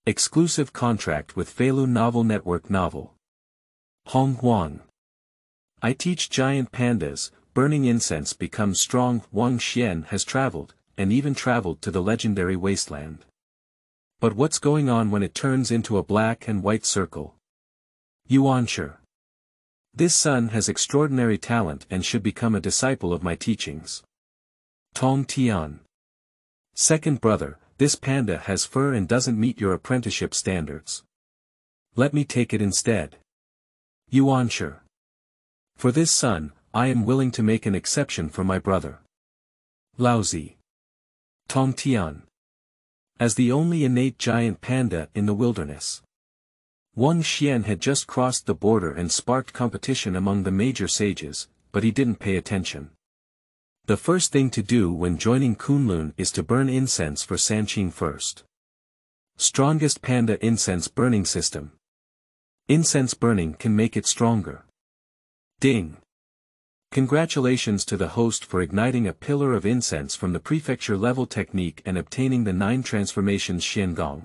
Exclusive contract with Feilu Novel Network Novel. Honghuang. I teach giant pandas, burning incense becomes strong. Xuanxian has traveled, and even traveled to the legendary wasteland. But what's going on when it turns into a black and white circle? Yuanshi. This son has extraordinary talent and should become a disciple of my teachings. Tong Tian. Second brother, this panda has fur and doesn't meet your apprenticeship standards. Let me take it instead. Yuanshi. For this son, I am willing to make an exception for my brother. Laozi. Tong Tian. As the only innate giant panda in the wilderness. Xuanxian had just crossed the border and sparked competition among the major sages, but he didn't pay attention. The first thing to do when joining Kunlun is to burn incense for Sanqing first. Strongest Panda Incense Burning System. Incense burning can make it stronger. Ding. Congratulations to the host for igniting a pillar of incense from the prefecture level technique and obtaining the 9 Transformations Xuangong.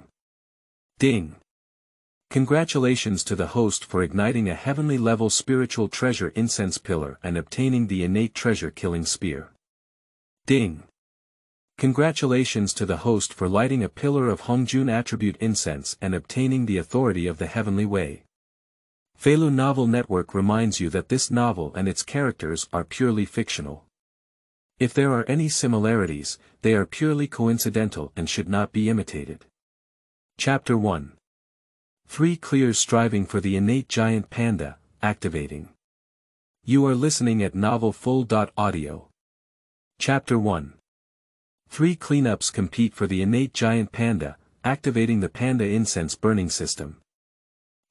Ding. Congratulations to the host for igniting a heavenly level spiritual treasure incense pillar and obtaining the Innate Treasure Killing Spear. Ding. Congratulations to the host for lighting a pillar of Hongjun attribute incense and obtaining the authority of the heavenly way. Feilu Novel Network reminds you that this novel and its characters are purely fictional. If there are any similarities, they are purely coincidental and should not be imitated. Chapter 1. 3 Clears striving for the innate giant panda, activating. You are listening at novelfull.audio. Chapter 1. 3 Cleanups compete for the innate giant panda, activating the Panda Incense Burning System.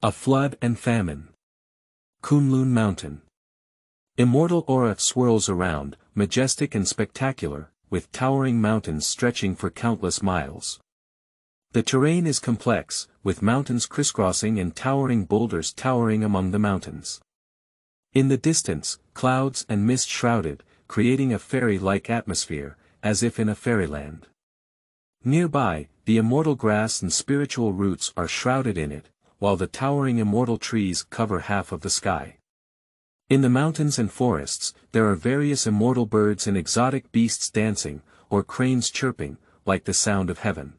A flood and famine. Kunlun Mountain. Immortal aura swirls around, majestic and spectacular, with towering mountains stretching for countless miles. The terrain is complex, with mountains crisscrossing and towering boulders towering among the mountains. In the distance, clouds and mist shrouded, creating a fairy-like atmosphere, as if in a fairyland. Nearby, the immortal grass and spiritual roots are shrouded in it, while the towering immortal trees cover half of the sky. In the mountains and forests, there are various immortal birds and exotic beasts dancing, or cranes chirping, like the sound of heaven.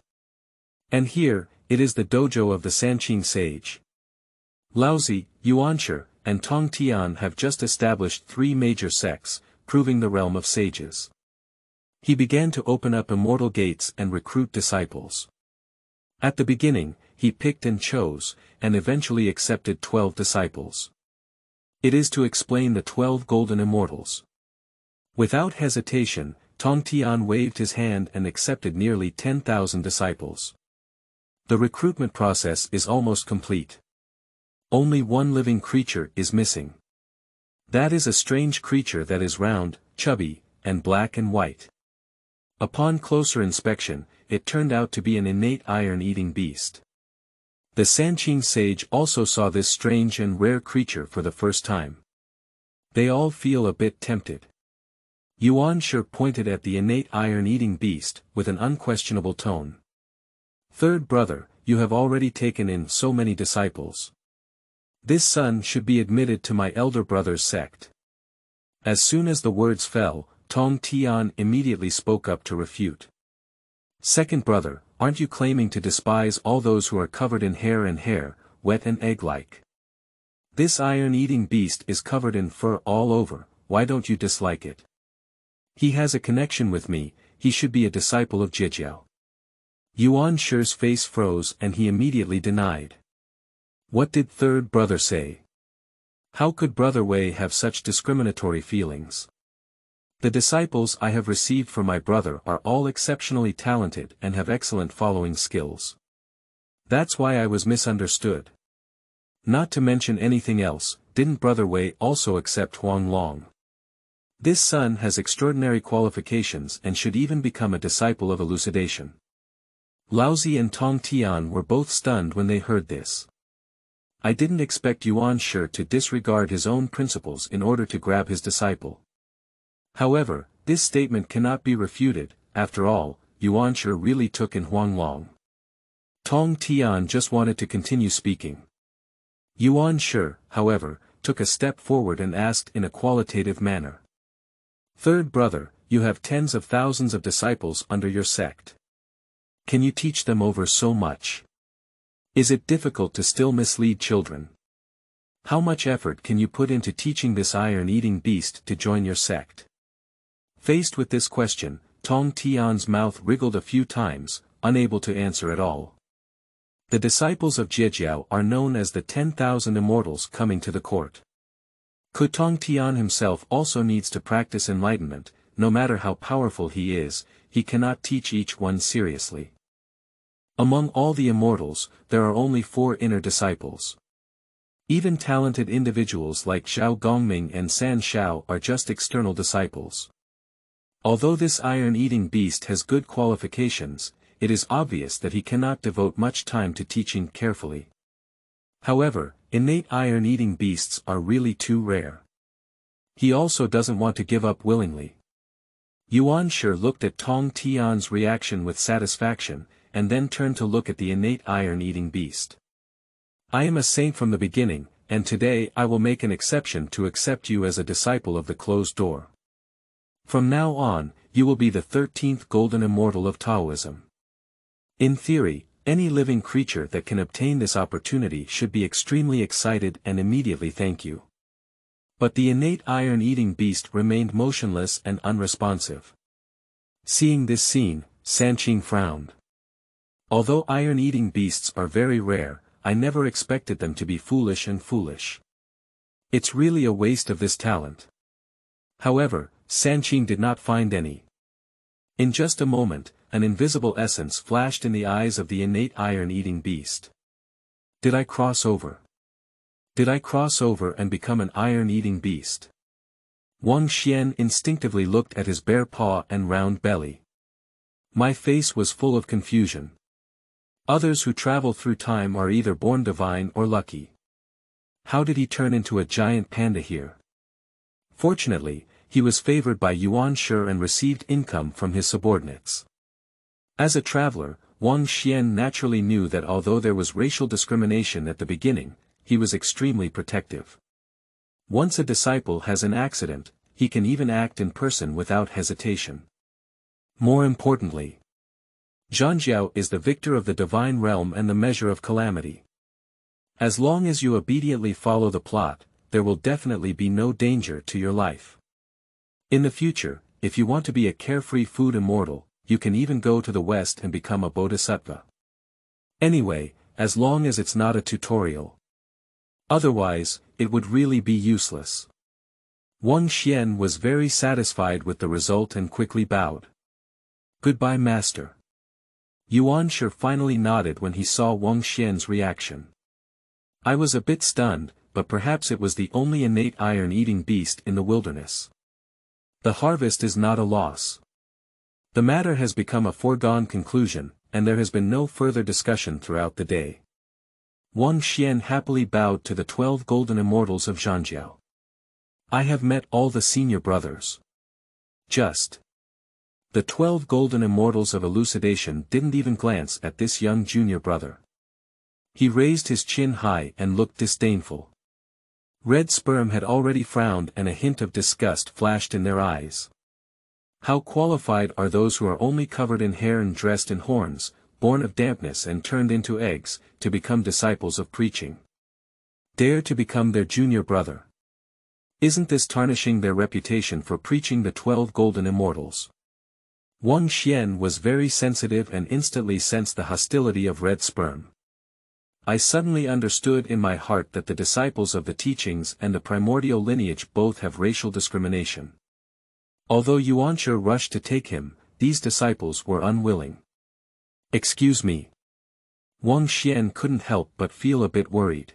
And here, it is the dojo of the Sanqing sage. Laozi, Yuanshi, and Tong Tian have just established 3 major sects, proving the realm of sages. He began to open up immortal gates and recruit disciples. At the beginning, he picked and chose, and eventually accepted 12 disciples. It is to explain the 12 golden immortals. Without hesitation, Tong Tian waved his hand and accepted nearly 10,000 disciples. The recruitment process is almost complete. Only one living creature is missing. That is a strange creature that is round, chubby, and black and white. Upon closer inspection, it turned out to be an innate iron-eating beast. The Sanqing sage also saw this strange and rare creature for the first time. They all feel a bit tempted. Yuanshi pointed at the innate iron-eating beast, with an unquestionable tone. Third brother, you have already taken in so many disciples. This son should be admitted to my elder brother's sect. As soon as the words fell, Tong Tian immediately spoke up to refute. Second brother, aren't you claiming to despise all those who are covered in hair, wet and egg-like? This iron-eating beast is covered in fur all over, why don't you dislike it? He has a connection with me, he should be a disciple of Jijiao. Yuanshi's face froze and he immediately denied. What did third brother say? How could brother Wei have such discriminatory feelings? The disciples I have received from my brother are all exceptionally talented and have excellent following skills. That's why I was misunderstood. Not to mention anything else, didn't brother Wei also accept Huang long? This son has extraordinary qualifications and should even become a disciple of elucidation. Laozi and Tong Tian were both stunned when they heard this. I didn't expect Yuanshi to disregard his own principles in order to grab his disciple. However, this statement cannot be refuted, after all, Yuanshi really took in Huang long. Tong Tian just wanted to continue speaking. Yuanshi, however, took a step forward and asked in a qualitative manner. Third brother, you have tens of thousands of disciples under your sect. Can you teach them over so much? Is it difficult to still mislead children? How much effort can you put into teaching this iron-eating beast to join your sect? Faced with this question, Tong Tian's mouth wriggled a few times, unable to answer at all. The disciples of Jiejiao are known as the 10,000 immortals coming to the court. Could Tong Tian himself also needs to practice enlightenment, no matter how powerful he is, he cannot teach each one seriously. Among all the immortals, there are only 4 inner disciples. Even talented individuals like Zhao Gongming and San Shao are just external disciples. Although this iron-eating beast has good qualifications, it is obvious that he cannot devote much time to teaching carefully. However, innate iron-eating beasts are really too rare. He also doesn't want to give up willingly. Yuanshi looked at Tong Tian's reaction with satisfaction, and then turned to look at the innate iron-eating beast. I am a saint from the beginning, and today I will make an exception to accept you as a disciple of the closed door. From now on, you will be the 13th golden immortal of Taoism. In theory, any living creature that can obtain this opportunity should be extremely excited and immediately thank you. But the innate iron-eating beast remained motionless and unresponsive. Seeing this scene, Sanqing frowned. Although iron-eating beasts are very rare, I never expected them to be foolish and foolish. It's really a waste of this talent. However, Sanqing did not find any. In just a moment, an invisible essence flashed in the eyes of the innate iron-eating beast. Did I cross over? Did I cross over and become an iron-eating beast? Xuanxian instinctively looked at his bare paw and round belly. My face was full of confusion. Others who travel through time are either born divine or lucky. How did he turn into a giant panda here? Fortunately, he was favored by Yuanshi and received income from his subordinates. As a traveler, Xuanxian naturally knew that although there was racial discrimination at the beginning, he was extremely protective. Once a disciple has an accident, he can even act in person without hesitation. More importantly, Zhanjiao is the victor of the divine realm and the measure of calamity. As long as you obediently follow the plot, there will definitely be no danger to your life. In the future, if you want to be a carefree food immortal, you can even go to the West and become a bodhisattva. Anyway, as long as it's not a tutorial. Otherwise, it would really be useless. Xuanxian was very satisfied with the result and quickly bowed. Goodbye, master. Yuanshi finally nodded when he saw Xuanxian's reaction. I was a bit stunned, but perhaps it was the only innate iron-eating beast in the wilderness. The harvest is not a loss. The matter has become a foregone conclusion, and there has been no further discussion throughout the day. Xuanxian happily bowed to the 12 golden immortals of Zhanjiao. I have met all the senior brothers. The 12 golden immortals of elucidation didn't even glance at this young junior brother. He raised his chin high and looked disdainful. Red sperm had already frowned and a hint of disgust flashed in their eyes. How qualified are those who are only covered in hair and dressed in horns, born of dampness and turned into eggs, to become disciples of preaching? Dare to become their junior brother. Isn't this tarnishing their reputation for preaching the 12 golden immortals? Xuanxian was very sensitive and instantly sensed the hostility of red sperm. I suddenly understood in my heart that the disciples of the teachings and the primordial lineage both have racial discrimination. Although Yuanshi rushed to take him, these disciples were unwilling. Excuse me. Xuanxian couldn't help but feel a bit worried.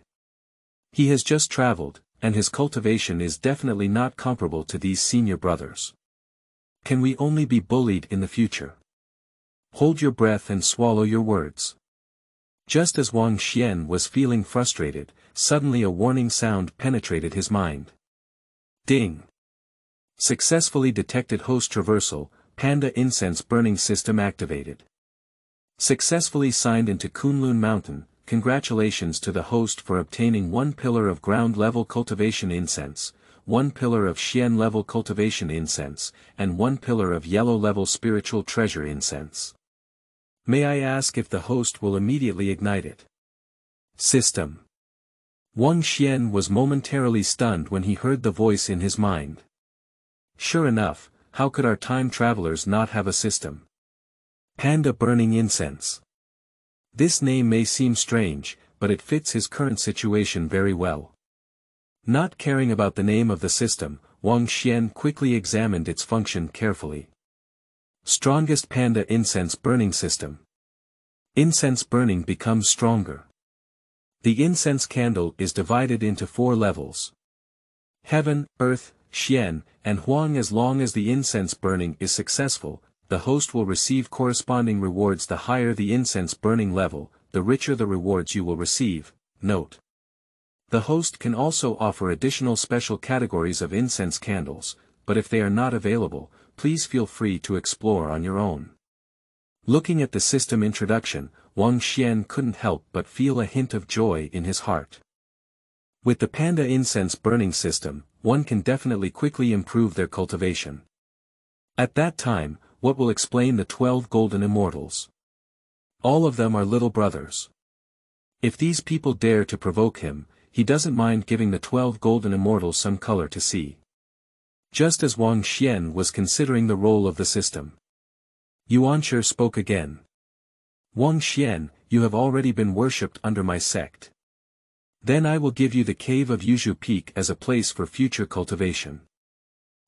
He has just traveled, and his cultivation is definitely not comparable to these senior brothers. Can we only be bullied in the future? Hold your breath and swallow your words. Just as Xuanxian was feeling frustrated, suddenly a warning sound penetrated his mind. Ding! Successfully detected host traversal, Panda Incense Burning System activated. Successfully signed into Kunlun Mountain, congratulations to the host for obtaining 1 pillar of ground-level cultivation incense, 1 pillar of Xian-level cultivation incense, and 1 pillar of yellow-level spiritual treasure incense. May I ask if the host will immediately ignite it? System. Wang Xian was momentarily stunned when he heard the voice in his mind. Sure enough, how could our time travelers not have a system? Panda Burning Incense. This name may seem strange, but it fits his current situation very well. Not caring about the name of the system, Wang Xian quickly examined its function carefully. Strongest Panda Incense Burning System. Incense burning becomes stronger. The incense candle is divided into 4 levels. Heaven, Earth, Xian, and Huang. As long as the incense burning is successful, the host will receive corresponding rewards. The higher the incense burning level, the richer the rewards you will receive. Note. The host can also offer additional special categories of incense candles, but if they are not available, please feel free to explore on your own. Looking at the system introduction, Wang Xian couldn't help but feel a hint of joy in his heart. With the Panda Incense Burning System, one can definitely quickly improve their cultivation. At that time, what will explain the 12 golden immortals? All of them are little brothers. If these people dare to provoke him, he doesn't mind giving the 12 golden immortals some color to see. Just as Wang Xian was considering the role of the system, Yuanshi spoke again. Wang Xian, you have already been worshipped under my sect. Then I will give you the cave of Yuzhu Peak as a place for future cultivation.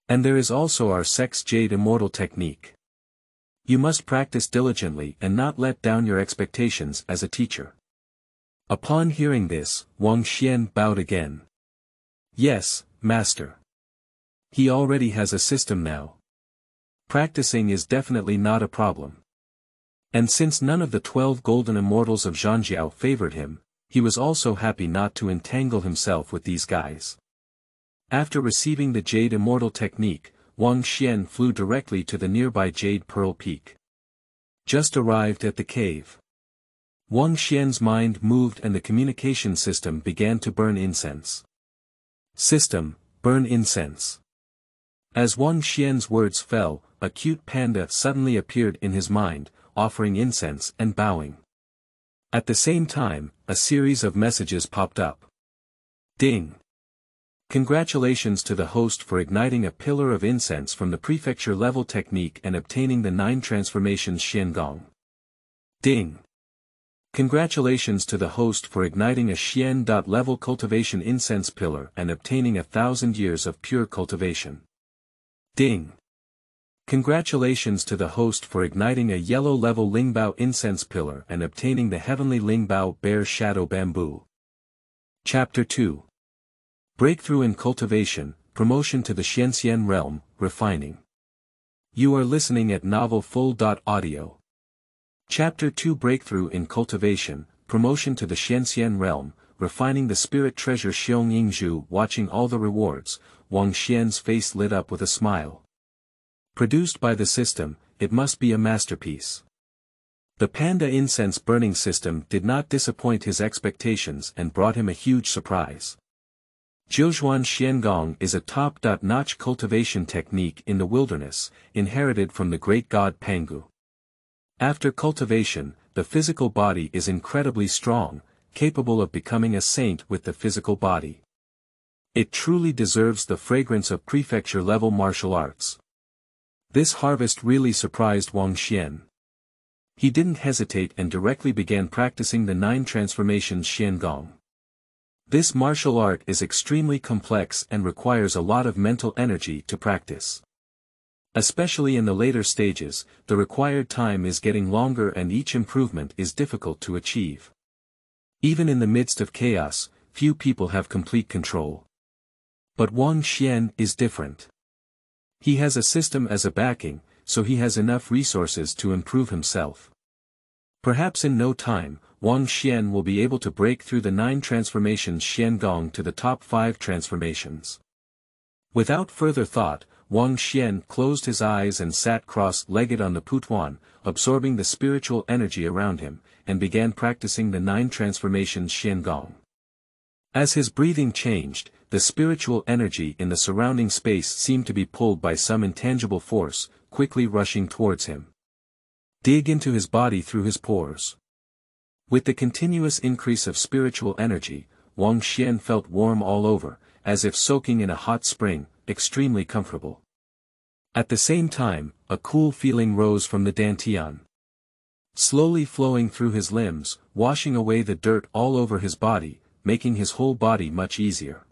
And there is also our sect's Jade Immortal technique. You must practice diligently and not let down your expectations as a teacher. Upon hearing this, Wang Xian bowed again. Yes, master. He already has a system now. Practicing is definitely not a problem. And since none of the 12 golden immortals of Zhangjiao favored him, he was also happy not to entangle himself with these guys. After receiving the Jade Immortal technique, Wang Xian flew directly to the nearby Jade Pearl Peak. Just arrived at the cave. Wang Xian's mind moved and the communication system began to burn incense. System, burn incense. As Wang Xian's words fell, a cute panda suddenly appeared in his mind, offering incense and bowing. At the same time, a series of messages popped up. Ding! Congratulations to the host for igniting a pillar of incense from the prefecture level technique and obtaining the 9 Transformations Xuangong. Ding! Congratulations to the host for igniting a Xian.level cultivation incense pillar and obtaining 1,000 years of pure cultivation. Ding! Congratulations to the host for igniting a yellow-level Lingbao incense pillar and obtaining the heavenly Lingbao Bear Shadow Bamboo. Chapter 2. Breakthrough in Cultivation, Promotion to the Xuanxian Realm, Refining. You are listening at novelfull.audio. Chapter 2 Breakthrough in Cultivation, Promotion to the Xuanxian Realm, Refining the Spirit Treasure Xiong. Watching all the rewards, Wang Xian's face lit up with a smile. Produced by the system, it must be a masterpiece. The Panda Incense Burning System did not disappoint his expectations and brought him a huge surprise. Zhuan Xuangong is a top-notch cultivation technique in the wilderness, inherited from the great god Pangu. After cultivation, the physical body is incredibly strong, capable of becoming a saint with the physical body. It truly deserves the fragrance of prefecture-level martial arts. This harvest really surprised Wang Xian. He didn't hesitate and directly began practicing the 9 Transformations Xuangong. This martial art is extremely complex and requires a lot of mental energy to practice. Especially in the later stages, the required time is getting longer and each improvement is difficult to achieve. Even in the midst of chaos, few people have complete control. But Wang Xian is different. He has a system as a backing, so he has enough resources to improve himself. Perhaps in no time, Wang Xian will be able to break through the 9 Transformations Xuangong to the top 5 transformations. Without further thought, Xuan closed his eyes and sat cross-legged on the putuan, absorbing the spiritual energy around him, and began practicing the 9 Transformations Xuangong. As his breathing changed, the spiritual energy in the surrounding space seemed to be pulled by some intangible force, quickly rushing towards him. Dig into his body through his pores. With the continuous increase of spiritual energy, Xuan felt warm all over, as if soaking in a hot spring, extremely comfortable. At the same time, a cool feeling rose from the dantian. Slowly flowing through his limbs, washing away the dirt all over his body, making his whole body much easier.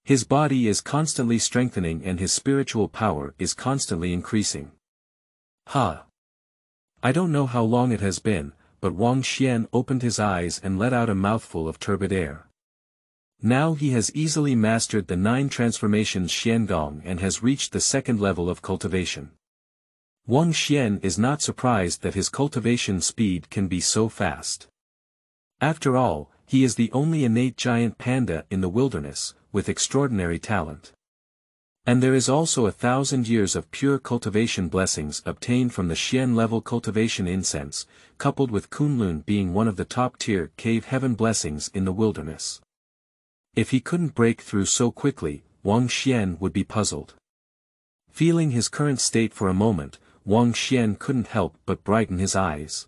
His body is constantly strengthening and his spiritual power is constantly increasing. I don't know how long it has been, but Xuan opened his eyes and let out a mouthful of turbid air. Now he has easily mastered the 9 Transformations Xuangong and has reached the 2nd level of cultivation. Xuan is not surprised that his cultivation speed can be so fast. After all, he is the only innate giant panda in the wilderness, with extraordinary talent. And there is also 1,000 years of pure cultivation blessings obtained from the Xian level cultivation incense, coupled with Kunlun being one of the top-tier cave heaven blessings in the wilderness. If he couldn't break through so quickly, Xuan would be puzzled. Feeling his current state for a moment, Xuan couldn't help but brighten his eyes.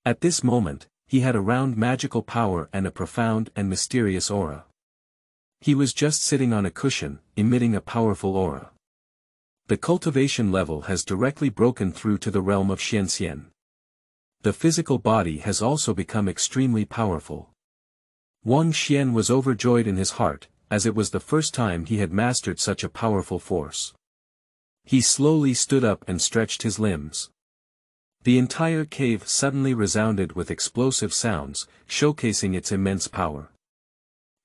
At this moment, he had a round magical power and a profound and mysterious aura. He was just sitting on a cushion, emitting a powerful aura. The cultivation level has directly broken through to the realm of Xuanxian. The physical body has also become extremely powerful. Xuan was overjoyed in his heart, as it was the first time he had mastered such a powerful force. He slowly stood up and stretched his limbs. The entire cave suddenly resounded with explosive sounds, showcasing its immense power.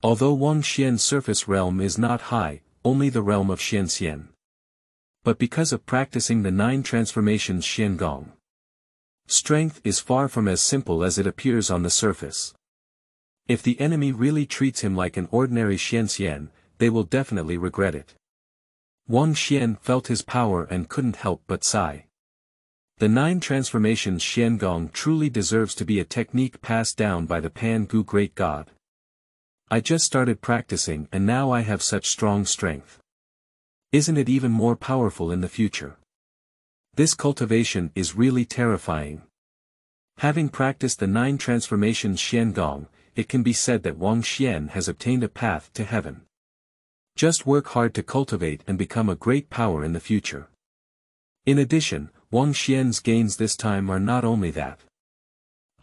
Although Xuan's surface realm is not high, only the realm of Xuanxian. But because of practicing the 9 Transformations Xuangong, strength is far from as simple as it appears on the surface. If the enemy really treats him like an ordinary Xuanxian, they will definitely regret it. Xuan felt his power and couldn't help but sigh. The 9 Transformations Xuangong truly deserves to be a technique passed down by the Pan-Gu great god. I just started practicing and now I have such strong strength. Isn't it even more powerful in the future? This cultivation is really terrifying. Having practiced the 9 Transformations Xuangong, it can be said that Xuan has obtained a path to heaven. Just work hard to cultivate and become a great power in the future. In addition, Xuan's gains this time are not only that.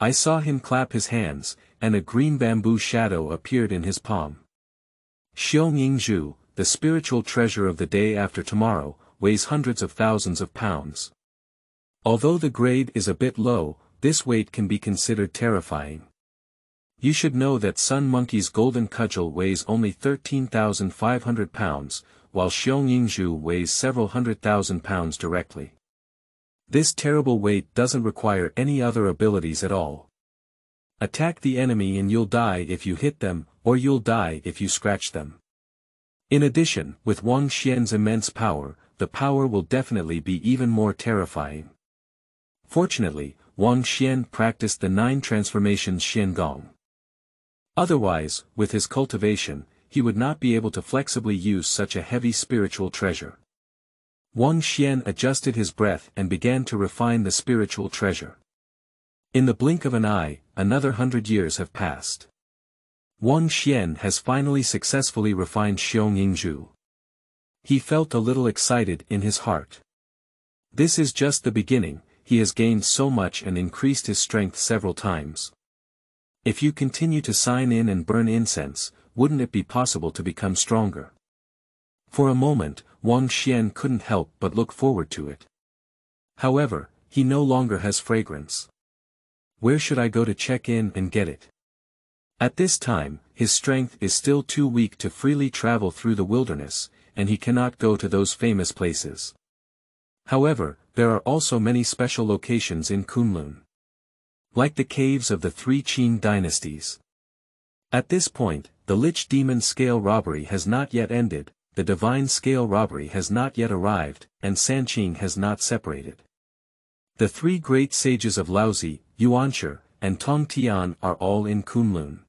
I saw him clap his hands, and a green bamboo shadow appeared in his palm. Xiong, the spiritual treasure of the day after tomorrow, weighs hundreds of thousands of pounds. Although the grade is a bit low, this weight can be considered terrifying. You should know that Sun Monkey's golden cudgel weighs only 13,500 pounds, while Xiong weighs several 100,000 pounds directly. This terrible weight doesn't require any other abilities at all. Attack the enemy and you'll die if you hit them, or you'll die if you scratch them. In addition, with Xuan's immense power, the power will definitely be even more terrifying. Fortunately, Xuan practiced the 9 Transformations Xuangong. Otherwise, with his cultivation, he would not be able to flexibly use such a heavy spiritual treasure. Xuan adjusted his breath and began to refine the spiritual treasure. In the blink of an eye, another 100 years have passed. Xuan has finally successfully refined Xiong. He felt a little excited in his heart. This is just the beginning, he has gained so much and increased his strength several times. If you continue to sign in and burn incense, wouldn't it be possible to become stronger? For a moment, Xuan couldn't help but look forward to it. However, he no longer has fragrance. Where should I go to check in and get it? At this time, his strength is still too weak to freely travel through the wilderness, and he cannot go to those famous places. However, there are also many special locations in Kunlun. Like the caves of the 3 Qing dynasties. At this point, the Lich Demon scale robbery has not yet ended, the divine scale robbery has not yet arrived, and Sanqing has not separated. The three great sages of Laozi, Yuanshi, and Tong Tian are all in Kunlun.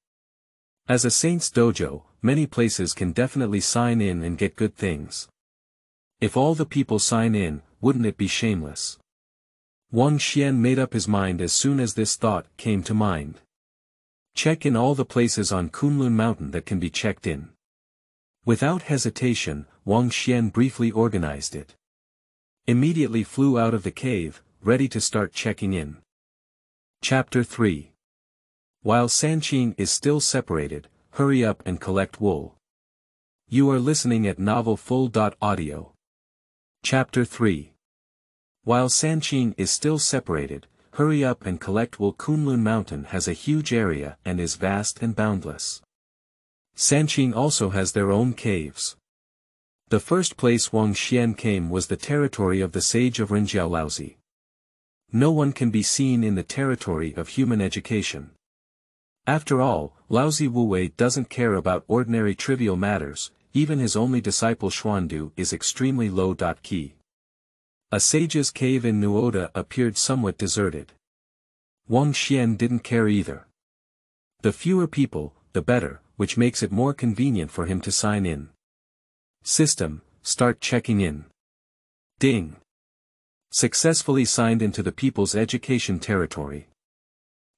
As a saint's dojo, many places can definitely sign in and get good things. If all the people sign in, wouldn't it be shameless? Xuanxian made up his mind as soon as this thought came to mind. Check in all the places on Kunlun Mountain that can be checked in. Without hesitation, Xuanxian briefly organized it. Immediately flew out of the cave, ready to start checking in. Chapter 3. While Sanqing is still separated, hurry up and collect wool. You are listening at novelfull.audio. Chapter 3. While Sanqing is still separated, hurry up and collect wool. Kunlun Mountain has a huge area and is vast and boundless. Sanqing also has their own caves. The first place Xuanxian came was the territory of the sage of Rinjiao Laozi. No one can be seen in the territory of human education. After all, Laozi Wuwei doesn't care about ordinary trivial matters, even his only disciple Xuandu is extremely low-key. A sage's cave in Nuoda appeared somewhat deserted. Xuanxian didn't care either. The fewer people, the better, which makes it more convenient for him to sign in. System, start checking in. Ding. Successfully signed into the People's Education Territory.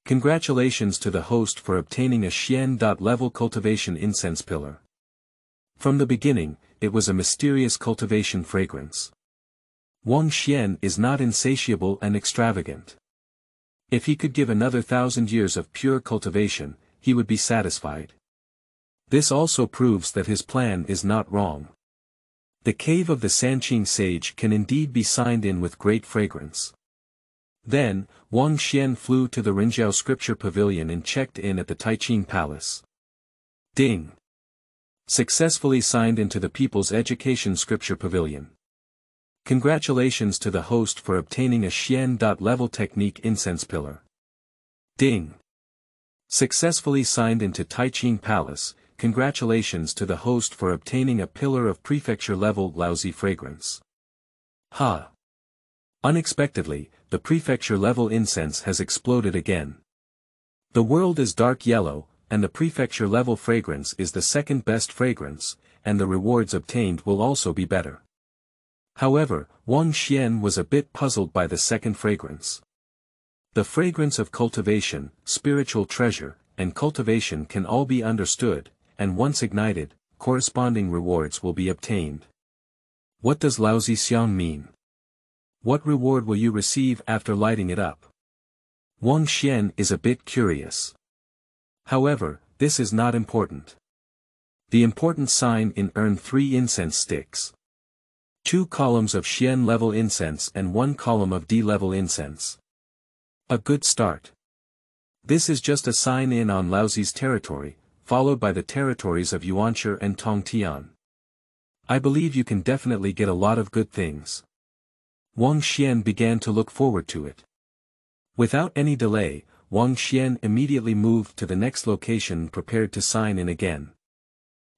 Congratulations to the host for obtaining a Xian.level cultivation incense pillar. From the beginning, it was a mysterious cultivation fragrance. Xuanxian is not insatiable and extravagant. If he could give another 1,000 years of pure cultivation, he would be satisfied. This also proves that his plan is not wrong. The cave of the Sanqing sage can indeed be signed in with great fragrance. Then, Xuanxian flew to the Rinjiao Scripture Pavilion and checked in at the Taiqing Palace. Ding. Successfully signed into the People's Education Scripture Pavilion. Congratulations to the host for obtaining a Xian.level technique incense pillar. Ding. Successfully signed into Taiqing Palace. Congratulations to the host for obtaining a pillar of prefecture-level Laozi fragrance. Ha! Unexpectedly, the prefecture-level incense has exploded again. The world is dark yellow, and the prefecture-level fragrance is the second best fragrance, and the rewards obtained will also be better. However, Xuanxian was a bit puzzled by the second fragrance. The fragrance of cultivation, spiritual treasure, and cultivation can all be understood, and once ignited, corresponding rewards will be obtained. What does Laozi Xiang mean? What reward will you receive after lighting it up? Xuanxian is a bit curious. However, this is not important. The important sign in earn 3 incense sticks. 2 columns of Xian level incense and 1 column of D level incense. A good start. This is just a sign in on Laozi's territory, followed by the territories of Yuanshi and Tong Tian. I believe you can definitely get a lot of good things. Xuanxian began to look forward to it. Without any delay, Xuanxian immediately moved to the next location and prepared to sign in again.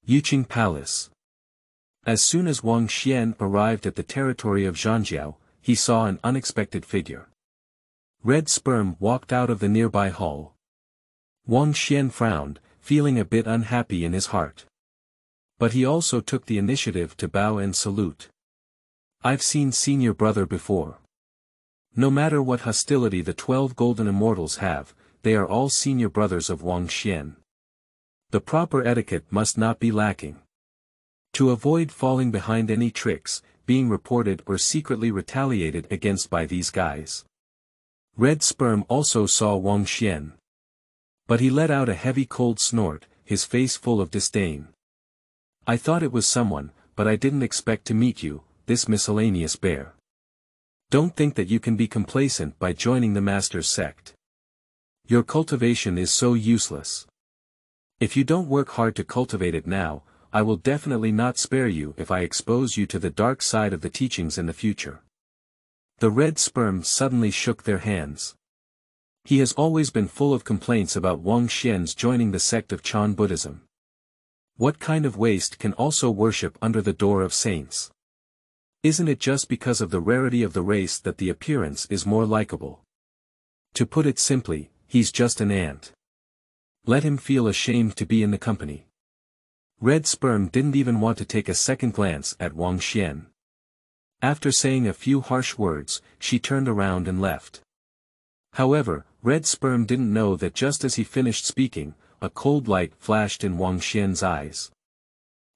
Yuqing Palace. As soon as Xuanxian arrived at the territory of Zhanjiao, he saw an unexpected figure. Red Sperm walked out of the nearby hall. Xuanxian frowned, feeling a bit unhappy in his heart. But he also took the initiative to bow and salute. I've seen senior brother before. No matter what hostility the 12 golden immortals have, they are all senior brothers of Xuanxian. The proper etiquette must not be lacking. To avoid falling behind any tricks, being reported or secretly retaliated against by these guys. Red Sperm also saw Xuanxian. But he let out a heavy cold snort, his face full of disdain. I thought it was someone, but I didn't expect to meet you, this miscellaneous bear. Don't think that you can be complacent by joining the master's sect. Your cultivation is so useless. If you don't work hard to cultivate it now, I will definitely not spare you if I expose you to the dark side of the teachings in the future. The Red Sperm suddenly shook their hands. He has always been full of complaints about Xuanxian's joining the sect of Chan Buddhism. What kind of waste can also worship under the door of saints? Isn't it just because of the rarity of the race that the appearance is more likable? To put it simply, he's just an ant. Let him feel ashamed to be in the company. Red Sperm didn't even want to take a second glance at Xuanxian. After saying a few harsh words, she turned around and left. However, Red Sperm didn't know that just as he finished speaking, a cold light flashed in Xuanxian's eyes.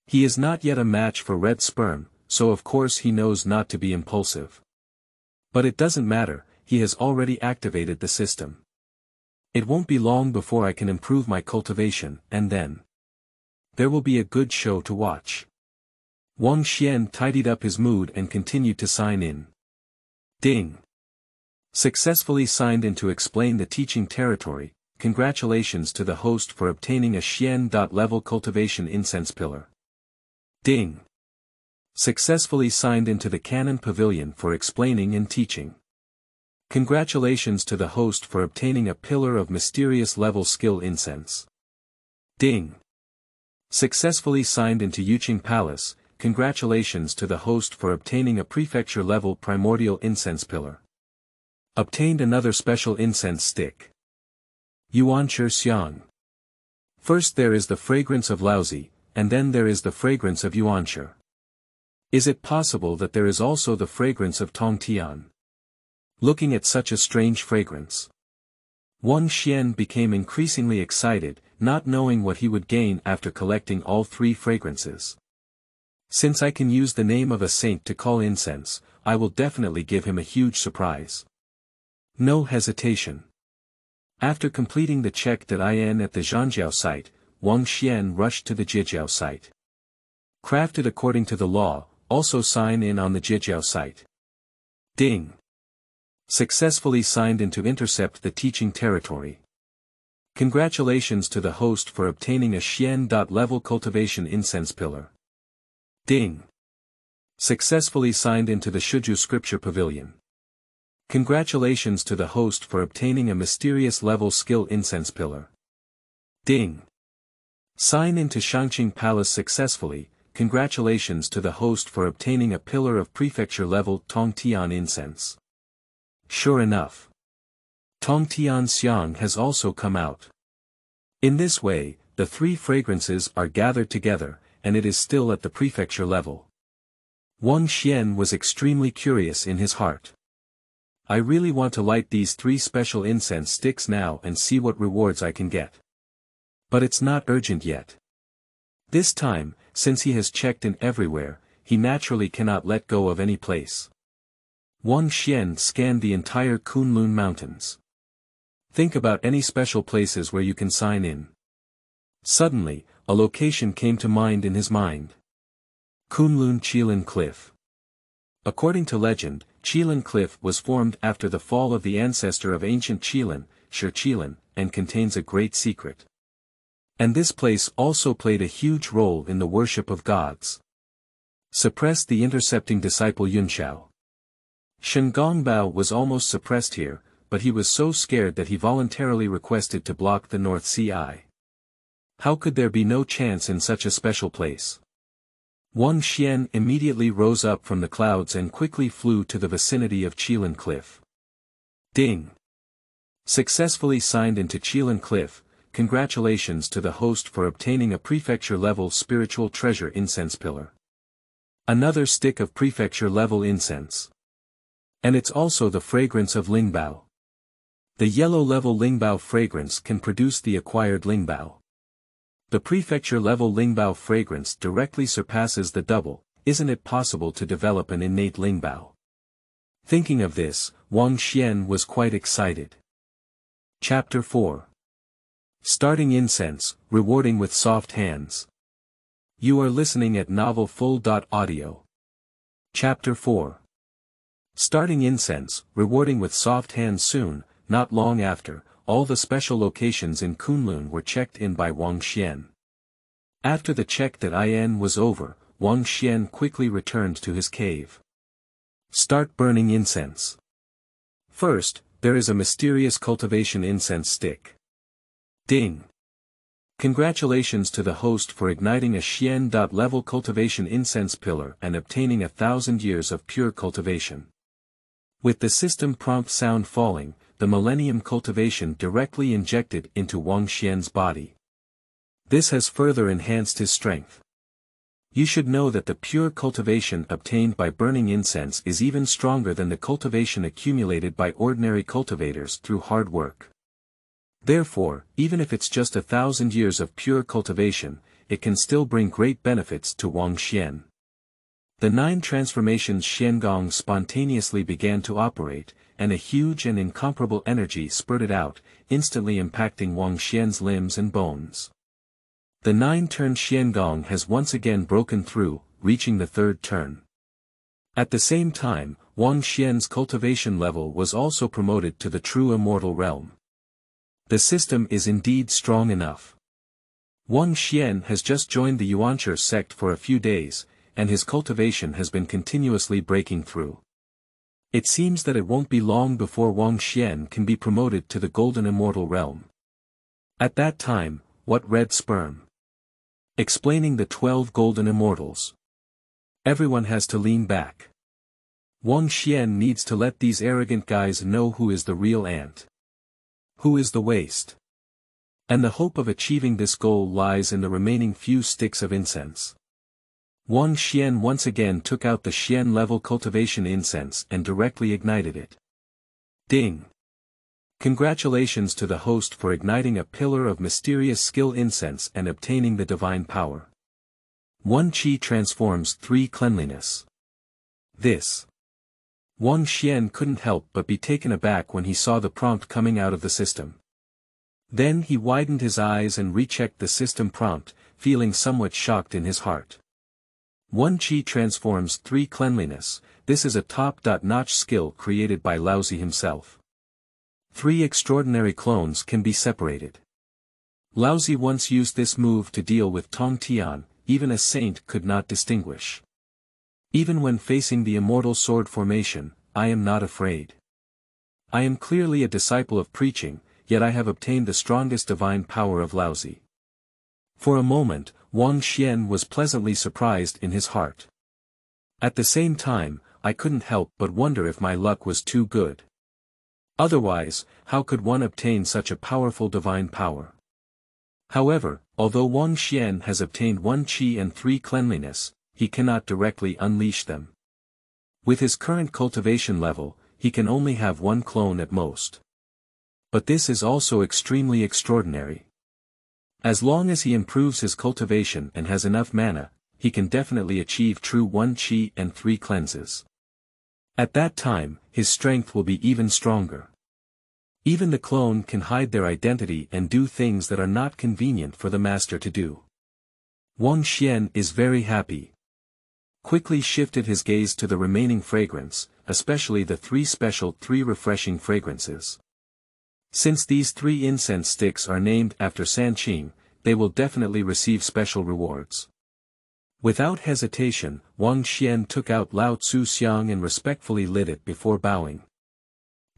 He is not yet a match for Red Sperm, so of course he knows not to be impulsive. But it doesn't matter, he has already activated the system. It won't be long before I can improve my cultivation, and then there will be a good show to watch. Xuanxian tidied up his mood and continued to sign in. Ding. Successfully signed in to explain the teaching territory. Congratulations to the host for obtaining a Xian.level cultivation incense pillar. Ding. Successfully signed into the Canon Pavilion for explaining and teaching. Congratulations to the host for obtaining a pillar of mysterious level skill incense. Ding. Successfully signed into Yuqing Palace. Congratulations to the host for obtaining a prefecture level primordial incense pillar. Obtained another special incense stick. Yuanshi Xiang. First there is the fragrance of Laozi, and then there is the fragrance of Yuanshi. Is it possible that there is also the fragrance of Tong Tian? Looking at such a strange fragrance, Xuanxian became increasingly excited, not knowing what he would gain after collecting all three fragrances. Since I can use the name of a saint to call incense, I will definitely give him a huge surprise. No hesitation. After completing the check.In at the Zhanjiao site, Xuanxian rushed to the Jijiao site. Crafted according to the law, also sign in on the Jijiao site. Ding. Successfully signed in to intercept the teaching territory. Congratulations to the host for obtaining a Xian.level cultivation incense pillar. Ding. Successfully signed into the Shuju Scripture Pavilion. Congratulations to the host for obtaining a mysterious level skill incense pillar. Ding. Sign into Sanqing Palace successfully. Congratulations to the host for obtaining a pillar of prefecture level Tong Tian incense. Sure enough, Tong Tian Xiang has also come out. In this way, the three fragrances are gathered together, and it is still at the prefecture level. Xuanxian was extremely curious in his heart. I really want to light these three special incense sticks now and see what rewards I can get. But it's not urgent yet. This time, since he has checked in everywhere, he naturally cannot let go of any place. Xuanxian scanned the entire Kunlun Mountains. Think about any special places where you can sign in. Suddenly, a location came to mind in his mind. Kunlun Qilin Cliff. According to legend, Qilin Cliff was formed after the fall of the ancestor of ancient Qilin, Shi Qilin, and contains a great secret. And this place also played a huge role in the worship of gods. Suppressed the intercepting disciple Yunxiao. Shengongbao was almost suppressed here, but he was so scared that he voluntarily requested to block the North Sea. How could there be no chance in such a special place? Xuanxian immediately rose up from the clouds and quickly flew to the vicinity of Qilin Cliff. Ding. Successfully signed into Qilin Cliff. Congratulations to the host for obtaining a prefecture-level spiritual treasure incense pillar. Another stick of prefecture-level incense. And it's also the fragrance of Lingbao. The yellow-level Lingbao fragrance can produce the acquired Lingbao. The prefecture-level Lingbao fragrance directly surpasses the double. Isn't it possible to develop an innate Lingbao? Thinking of this, Xuanxian was quite excited. Chapter 4. Starting Incense, Rewarding with Soft Hands. You are listening at novelfull.audio. Chapter 4. Starting Incense, Rewarding with Soft Hands. Soon, not long after, all the special locations in Kunlun were checked in by Xuanxian. After the check.In was over, Xuanxian quickly returned to his cave. Start burning incense. First, there is a mysterious cultivation incense stick. Ding. Congratulations to the host for igniting a Xian.level cultivation incense pillar and obtaining 1,000 years of pure cultivation. With the system prompt sound falling, the Millennium cultivation directly injected into Wang Xian's body. This has further enhanced his strength. You should know that the pure cultivation obtained by burning incense is even stronger than the cultivation accumulated by ordinary cultivators through hard work. Therefore, even if it's just 1,000 years of pure cultivation, it can still bring great benefits to Wang Xian. The Nine Transformations Xuangong spontaneously began to operate, and a huge and incomparable energy spurted out, instantly impacting Wang Xian's limbs and bones. The 9-turn Xuangong has once again broken through, reaching the 3rd turn. At the same time, Wang Xian's cultivation level was also promoted to the true immortal realm. The system is indeed strong enough. Wang Xian has just joined the Yuanshi sect for a few days, and his cultivation has been continuously breaking through. It seems that it won't be long before Wang Xian can be promoted to the golden immortal realm. At that time, what red sperm? Explaining the 12 golden immortals. Everyone has to lean back. Wang Xian needs to let these arrogant guys know who is the real ant. Who is the waste? And the hope of achieving this goal lies in the remaining few sticks of incense. Wang Xian once again took out the Xian-level cultivation incense and directly ignited it. Ding! Congratulations to the host for igniting a pillar of mysterious skill incense and obtaining the divine power. 1 Qi transforms 3 cleanliness. This. Wang Xian couldn't help but be taken aback when he saw the prompt coming out of the system. Then he widened his eyes and rechecked the system prompt, feeling somewhat shocked in his heart. 1 Qi transforms 3 cleanliness, this is a top-notch skill created by Laozi himself. 3 extraordinary clones can be separated. Laozi once used this move to deal with Tong Tian, even a saint could not distinguish. Even when facing the immortal sword formation, I am not afraid. I am clearly a disciple of preaching, yet I have obtained the strongest divine power of Laozi. For a moment, Wang Xian was pleasantly surprised in his heart. At the same time, I couldn't help but wonder if my luck was too good. Otherwise, how could one obtain such a powerful divine power? However, although Wang Xian has obtained 1 Qi and 3 cleanliness, he cannot directly unleash them. With his current cultivation level, he can only have 1 clone at most. But this is also extremely extraordinary. As long as he improves his cultivation and has enough mana, he can definitely achieve true 1 Qi and 3 cleanses. At that time, his strength will be even stronger. Even the clone can hide their identity and do things that are not convenient for the master to do. Wang Xian is very happy. Quickly shifted his gaze to the remaining fragrance, especially the 3 special 3 refreshing fragrances. Since these 3 incense sticks are named after Sanqing, they will definitely receive special rewards. Without hesitation, Wang Xian took out Lao Tzu Xiang and respectfully lit it before bowing.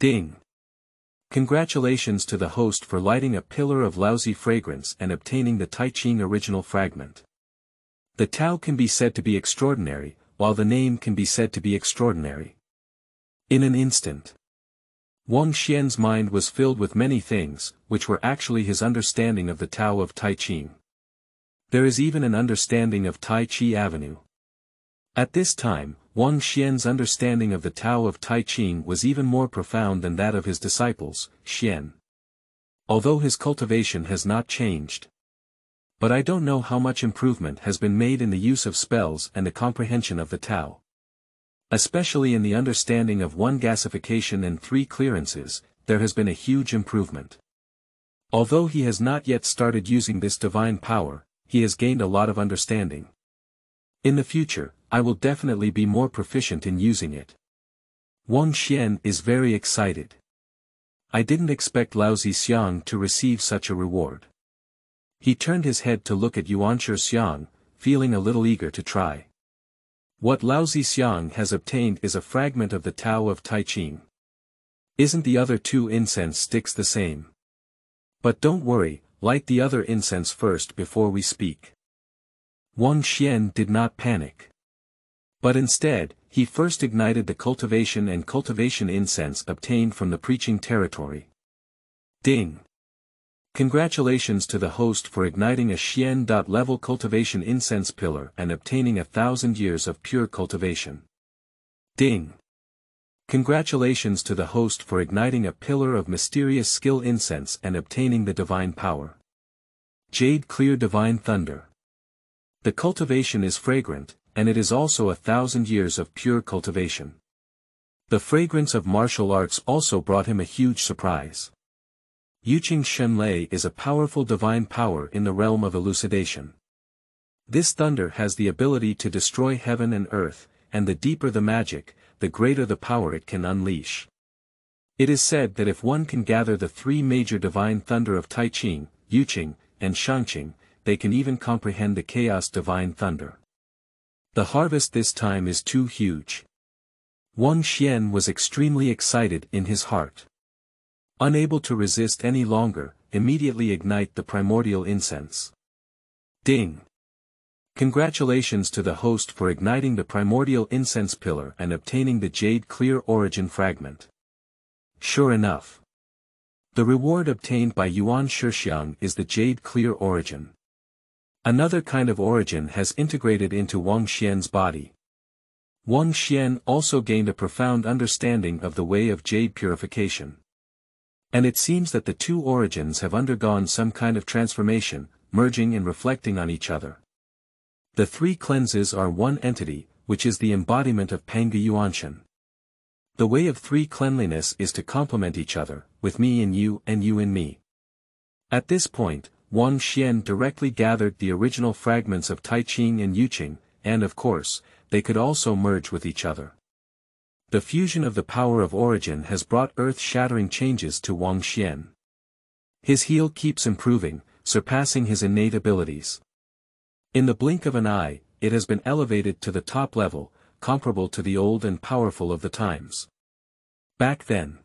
Ding! Congratulations to the host for lighting a pillar of Laozi fragrance and obtaining the Taiqing original fragment. The Tao can be said to be extraordinary, while the name can be said to be extraordinary. In an instant, Wang Xian's mind was filled with many things, which were actually his understanding of the Tao of Taiqing. There is even an understanding of Tai Chi Avenue. At this time, Wang Xian's understanding of the Tao of Taiqing was even more profound than that of his disciples, Xian. Although his cultivation has not changed. But I don't know how much improvement has been made in the use of spells and the comprehension of the Tao. Especially in the understanding of 1 gasification and 3 clearances, there has been a huge improvement. Although he has not yet started using this divine power, he has gained a lot of understanding. In the future, I will definitely be more proficient in using it. Wang Xian is very excited. I didn't expect Laozi Xiang to receive such a reward. He turned his head to look at Yuanshi Xiang, feeling a little eager to try. What Laozi Xiang has obtained is a fragment of the Tao of Taiqing. Isn't the other 2 incense sticks the same? But don't worry, light the other incense first before we speak. Xuanxian did not panic. But instead, he first ignited the cultivation and cultivation incense obtained from the preaching territory. Ding! Congratulations to the host for igniting a Xian.level cultivation incense pillar and obtaining 1,000 years of pure cultivation. Ding! Congratulations to the host for igniting a pillar of mysterious skill incense and obtaining the divine power. Jade clear divine thunder. The cultivation is fragrant, and it is also 1,000 years of pure cultivation. The fragrance of martial arts also brought him a huge surprise. Yuqing Shenlei is a powerful divine power in the realm of elucidation. This thunder has the ability to destroy heaven and earth, and the deeper the magic, the greater the power it can unleash. It is said that if one can gather the three major divine thunder of Taiqing, Yuqing, and Sanqing, they can even comprehend the chaos divine thunder. The harvest this time is too huge. Xuanxian was extremely excited in his heart. Unable to resist any longer, immediately ignite the primordial incense. Ding! Congratulations to the host for igniting the primordial incense pillar and obtaining the jade clear origin fragment. Sure enough. The reward obtained by Yuan Shixiang is the jade clear origin. Another kind of origin has integrated into Xuanxian's body. Xuanxian also gained a profound understanding of the way of jade purification. And it seems that the two origins have undergone some kind of transformation, merging and reflecting on each other. The three cleanses are one entity, which is the embodiment of Panga Yuanshan. The way of three cleanliness is to complement each other, with me in you and you in me. At this point, Xuanxian directly gathered the original fragments of Taiqing and Yuqing, and of course, they could also merge with each other. The fusion of the power of origin has brought earth-shattering changes to Xuanxian. His heal keeps improving, surpassing his innate abilities. In the blink of an eye, it has been elevated to the top level, comparable to the old and powerful of the times. Back then,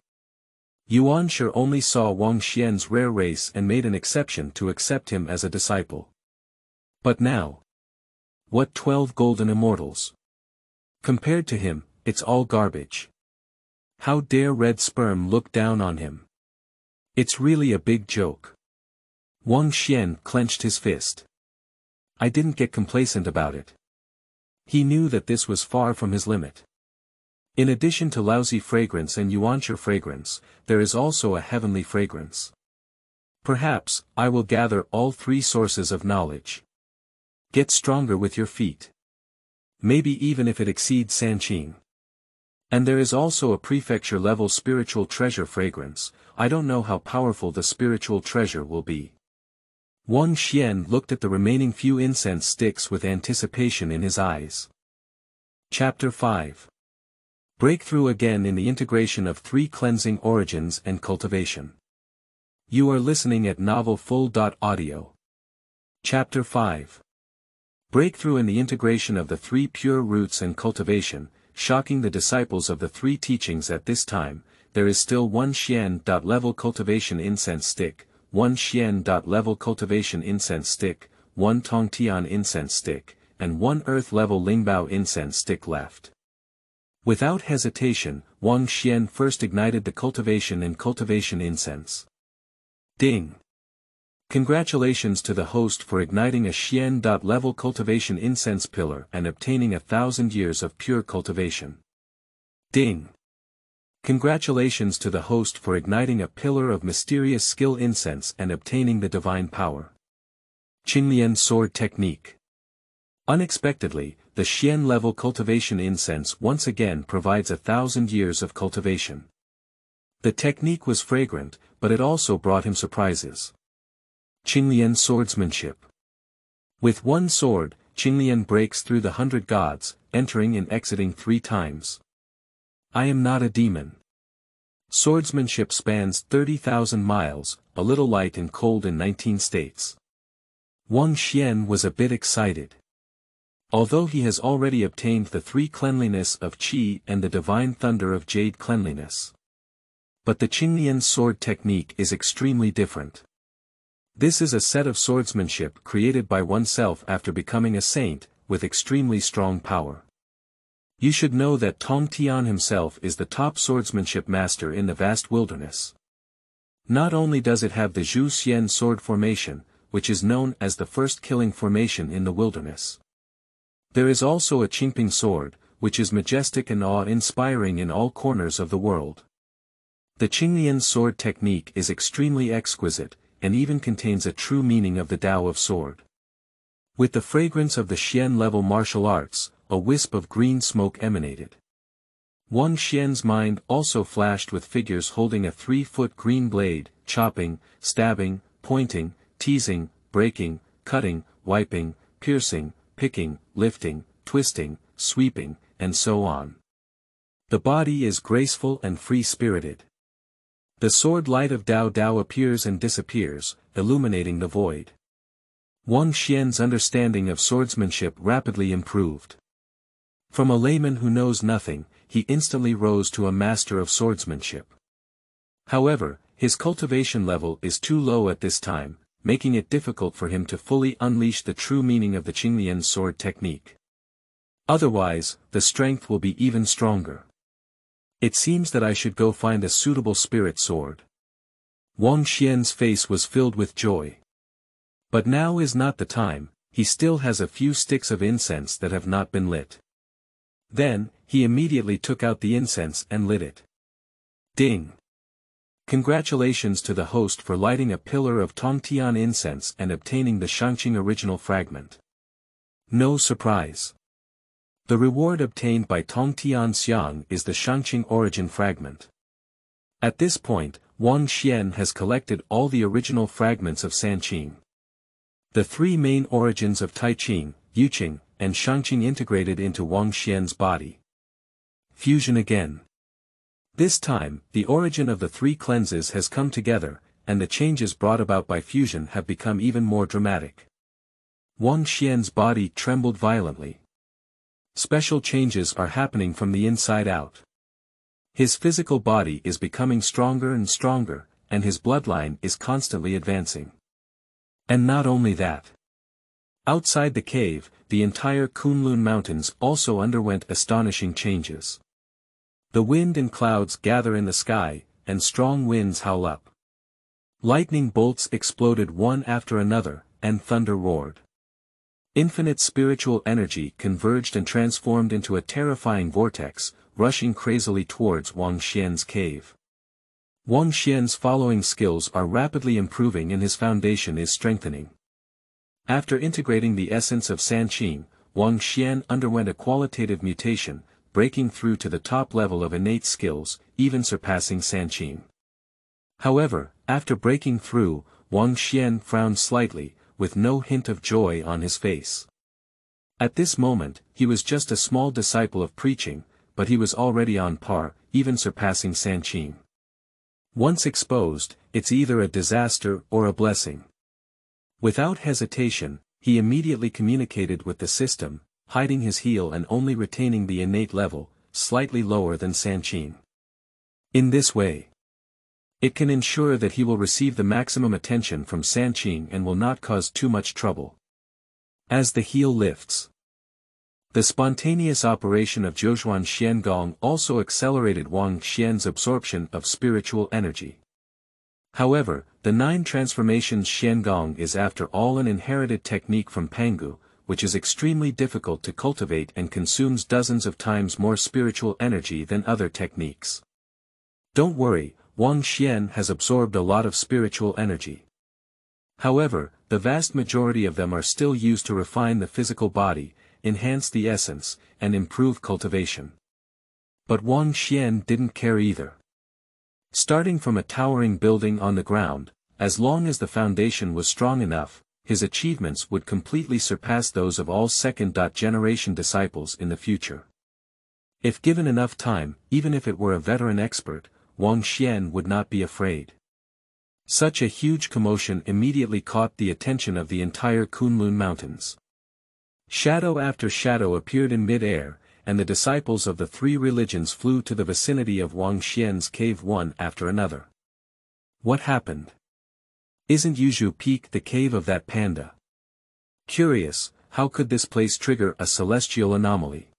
Yuanshi only saw Xuanxian's rare race and made an exception to accept him as a disciple. But now, what 12 golden immortals? Compared to him, it's all garbage. How dare red sperm look down on him? It's really a big joke. Xuanxian clenched his fist. I didn't get complacent about it. He knew that this was far from his limit. In addition to Laozi fragrance and Yuanshi fragrance, there is also a heavenly fragrance. Perhaps, I will gather all three sources of knowledge. Get stronger with your feet. Maybe even if it exceeds Sanqing. And there is also a prefecture-level spiritual treasure fragrance. I don't know how powerful the spiritual treasure will be. Xuanxian looked at the remaining few incense sticks with anticipation in his eyes. Chapter 5. Breakthrough again in the integration of three cleansing origins and cultivation. You are listening at novelfull.audio. Chapter 5. Breakthrough in the integration of the three pure roots and cultivation, shocking the disciples of the three teachings at this time. There is still one Xian.level cultivation incense stick, one Xian.level cultivation incense stick, one Tongtian incense stick, and one earth-level Lingbao incense stick left. Without hesitation, Xuanxian first ignited the cultivation and cultivation incense. Ding! Congratulations to the host for igniting a Xian.level cultivation incense pillar and obtaining 1,000 years of pure cultivation. Ding! Congratulations to the host for igniting a pillar of mysterious skill incense and obtaining the divine power. Qinglian sword technique. Unexpectedly, the Xian-level cultivation incense once again provides 1,000 years of cultivation. The technique was fragrant, but it also brought him surprises. Qinglian swordsmanship. With one sword, Qinglian breaks through the 100 gods, entering and exiting 3 times. I am not a demon. Swordsmanship spans 30,000 miles, a little light and cold in 19 states. Xuanxian was a bit excited. Although he has already obtained the 3 cleanliness of Qi and the divine thunder of Jade cleanliness. But the Qinglian sword technique is extremely different. This is a set of swordsmanship created by oneself after becoming a saint, with extremely strong power. You should know that Tong Tian himself is the top swordsmanship master in the vast wilderness. Not only does it have the Xuanxian sword formation, which is known as the first killing formation in the wilderness. There is also a Qingping sword, which is majestic and awe-inspiring in all corners of the world. The Qingnian sword technique is extremely exquisite, and even contains a true meaning of the Tao of sword. With the fragrance of the Xian-level martial arts, a wisp of green smoke emanated. Wang Xian's mind also flashed with figures holding a 3-foot green blade, chopping, stabbing, pointing, teasing, breaking, cutting, wiping, piercing, picking, lifting, twisting, sweeping, and so on. The body is graceful and free-spirited. The sword light of Dao appears and disappears, illuminating the void. Wang Xian's understanding of swordsmanship rapidly improved. From a layman who knows nothing, he instantly rose to a master of swordsmanship. However, his cultivation level is too low at this time, making it difficult for him to fully unleash the true meaning of the Qingnian sword technique. Otherwise, the strength will be even stronger. It seems that I should go find a suitable spirit sword. Wang Xian's face was filled with joy. But now is not the time, he still has a few sticks of incense that have not been lit. Then, he immediately took out the incense and lit it. Ding! Congratulations to the host for lighting a pillar of Tongtian incense and obtaining the Sanqing original fragment. No surprise. The reward obtained by Tongtian Xiang is the Sanqing origin fragment. At this point, Wang Xian has collected all the original fragments of Sanqing. The three main origins of Taiqing, Yuqing, and Sanqing integrated into Wang Xian's body. Fusion again. This time, the origin of the three cleanses has come together, and the changes brought about by fusion have become even more dramatic. Wang Xian's body trembled violently. Special changes are happening from the inside out. His physical body is becoming stronger and stronger, and his bloodline is constantly advancing. And not only that. Outside the cave, the entire Kunlun Mountains also underwent astonishing changes. The wind and clouds gather in the sky, and strong winds howl up. Lightning bolts exploded one after another, and thunder roared. Infinite spiritual energy converged and transformed into a terrifying vortex, rushing crazily towards Wang Xian's cave. Wang Xian's following skills are rapidly improving and his foundation is strengthening. After integrating the essence of Sanqing, Wang Xian underwent a qualitative mutation, breaking through to the top level of innate skills, even surpassing Sanqing. However, after breaking through, Wang Xian frowned slightly, with no hint of joy on his face. At this moment, he was just a small disciple of preaching, but he was already on par, even surpassing Sanqing. Once exposed, it's either a disaster or a blessing. Without hesitation, he immediately communicated with the system, hiding his heel and only retaining the innate level, slightly lower than Sanqing. In this way, it can ensure that he will receive the maximum attention from Sanqing and will not cause too much trouble. As the heel lifts, the spontaneous operation of Zhuoxuan Xuangong also accelerated Wang Xian's absorption of spiritual energy. However, the Nine Transformations Xuangong is after all an inherited technique from Pangu, which is extremely difficult to cultivate and consumes dozens of times more spiritual energy than other techniques. Don't worry, Wang Xian has absorbed a lot of spiritual energy. However, the vast majority of them are still used to refine the physical body, enhance the essence, and improve cultivation. But Wang Xian didn't care either. Starting from a towering building on the ground, as long as the foundation was strong enough, his achievements would completely surpass those of all second-generation disciples in the future. If given enough time, even if it were a veteran expert, Wang Xian would not be afraid. Such a huge commotion immediately caught the attention of the entire Kunlun Mountains. Shadow after shadow appeared in mid-air, and the disciples of the three religions flew to the vicinity of Wang Xian's cave one after another. What happened? Isn't Yuzhu Peak the cave of that panda? Curious, how could this place trigger a celestial anomaly?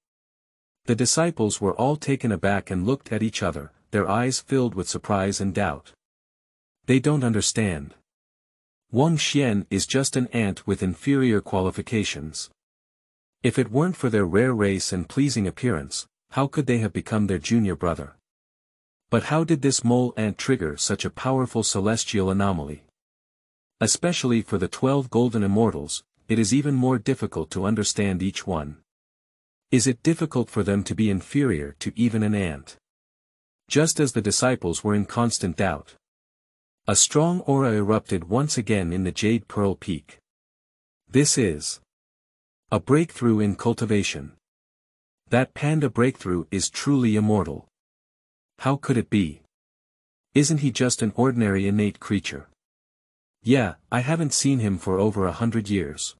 The disciples were all taken aback and looked at each other, their eyes filled with surprise and doubt. They don't understand. Xuanxian is just an ant with inferior qualifications. If it weren't for their rare race and pleasing appearance, how could they have become their junior brother? But how did this mole ant trigger such a powerful celestial anomaly? Especially for the 12 golden immortals, it is even more difficult to understand each one. Is it difficult for them to be inferior to even an ant? Just as the disciples were in constant doubt. A strong aura erupted once again in the Jade Pearl Peak. This is a breakthrough in cultivation. That panda breakthrough is truly immortal. How could it be? Isn't he just an ordinary innate creature? Yeah, I haven't seen him for over 100 years.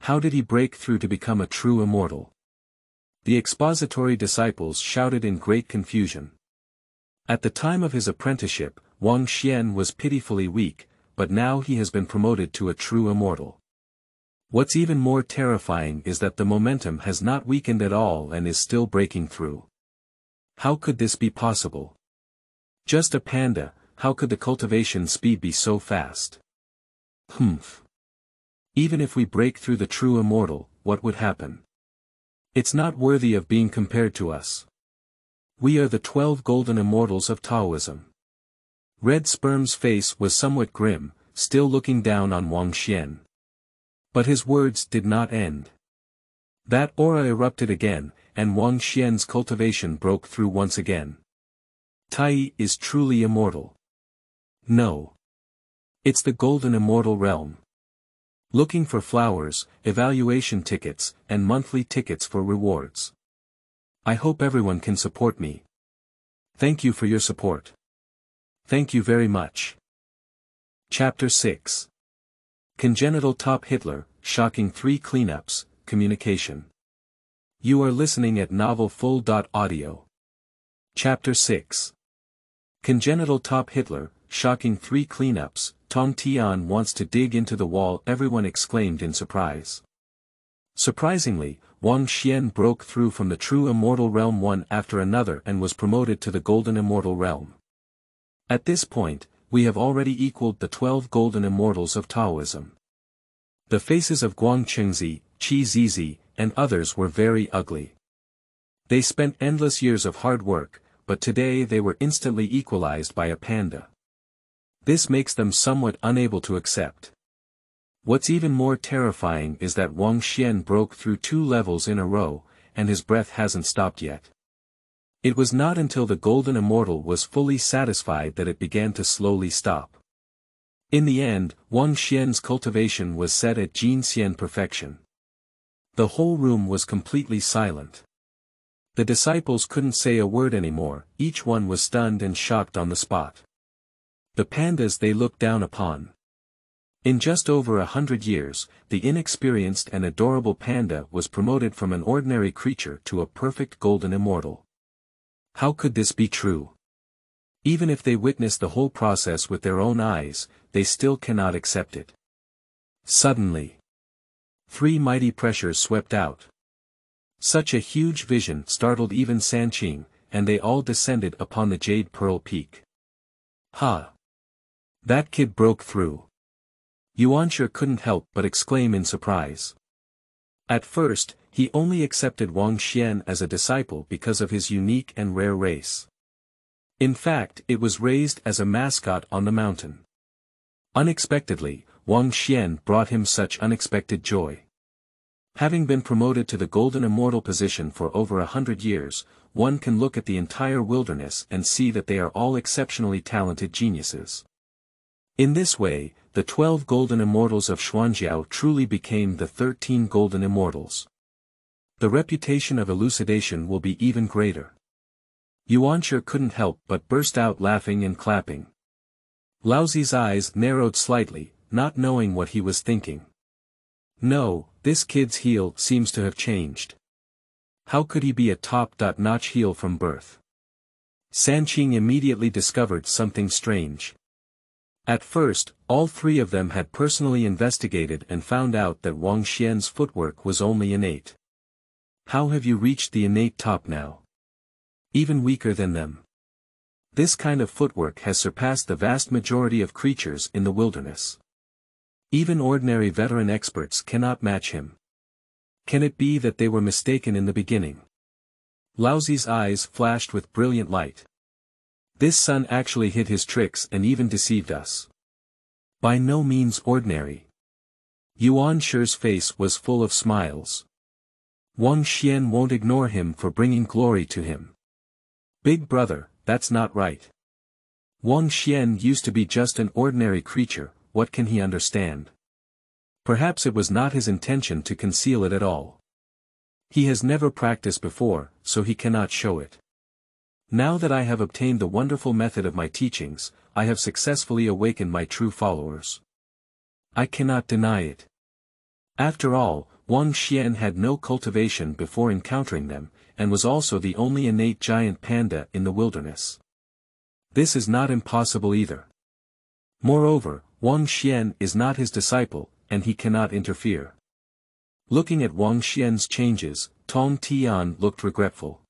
How did he break through to become a true immortal? The expository disciples shouted in great confusion. At the time of his apprenticeship, Xuanxian was pitifully weak, but now he has been promoted to a true immortal. What's even more terrifying is that the momentum has not weakened at all and is still breaking through. How could this be possible? Just a panda, how could the cultivation speed be so fast? Even if we break through the true immortal, what would happen? It's not worthy of being compared to us. We are the 12 golden immortals of Taoism. Red Sperm's face was somewhat grim, still looking down on Xuanxian. But his words did not end. That aura erupted again, and Xuanxian's cultivation broke through once again. Tai is truly immortal. No. It's the golden immortal realm. Looking for flowers, evaluation tickets, and monthly tickets for rewards. I hope everyone can support me. Thank you for your support. Thank you very much. Chapter 6. Congenital Top Hitler, Shocking 3 Cleanups, Communication. You are listening at novelfull.audio. Chapter 6. Congenital Top Hitler, Shocking 3 Cleanups, Tong Tian wants to dig into the wall, everyone exclaimed in surprise. Surprisingly, Xuanxian broke through from the true immortal realm one after another and was promoted to the golden immortal realm. At this point, we have already equaled the 12 golden immortals of Taoism. The faces of Guangchengzi, Qi Zizi, and others were very ugly. They spent endless years of hard work, but today they were instantly equalized by a panda. This makes them somewhat unable to accept. What's even more terrifying is that Xuanxian broke through 2 levels in a row, and his breath hasn't stopped yet. It was not until the golden immortal was fully satisfied that it began to slowly stop. In the end, Xuanxian's cultivation was set at Jinxian perfection. The whole room was completely silent. The disciples couldn't say a word anymore, each one was stunned and shocked on the spot. The pandas they looked down upon. In just over 100 years, the inexperienced and adorable panda was promoted from an ordinary creature to a perfect golden immortal. How could this be true? Even if they witness the whole process with their own eyes, they still cannot accept it. Suddenly, 3 mighty pressures swept out. Such a huge vision startled even Sanqing, and they all descended upon the Jade Pearl Peak. Ha! That kid broke through. Yuanshi couldn't help but exclaim in surprise. At first, he only accepted Xuanxian as a disciple because of his unique and rare race. In fact, it was raised as a mascot on the mountain. Unexpectedly, Xuanxian brought him such unexpected joy. Having been promoted to the golden immortal position for over 100 years, one can look at the entire wilderness and see that they are all exceptionally talented geniuses. In this way, the 12 golden immortals of Xuanjiao truly became the 13 golden immortals. The reputation of elucidation will be even greater. Yuanshi couldn't help but burst out laughing and clapping. Laozi's eyes narrowed slightly, not knowing what he was thinking. No, this kid's heel seems to have changed. How could he be a top-notch heel from birth? Sanqing immediately discovered something strange. At first, all three of them had personally investigated and found out that Wang Xian's footwork was only innate. How have you reached the innate top now? Even weaker than them. This kind of footwork has surpassed the vast majority of creatures in the wilderness. Even ordinary veteran experts cannot match him. Can it be that they were mistaken in the beginning? Laozi's eyes flashed with brilliant light. This son actually hid his tricks and even deceived us. By no means ordinary. Yuanshi's face was full of smiles. Wang Xian won't ignore him for bringing glory to him. Big brother, that's not right. Wang Xian used to be just an ordinary creature, what can he understand? Perhaps it was not his intention to conceal it at all. He has never practiced before, so he cannot show it. Now that I have obtained the wonderful method of my teachings, I have successfully awakened my true followers. I cannot deny it. After all, Wang Xian had no cultivation before encountering them, and was also the only innate giant panda in the wilderness. This is not impossible either. Moreover, Wang Xian is not his disciple, and he cannot interfere. Looking at Wang Xian's changes, Tong Tian looked regretful.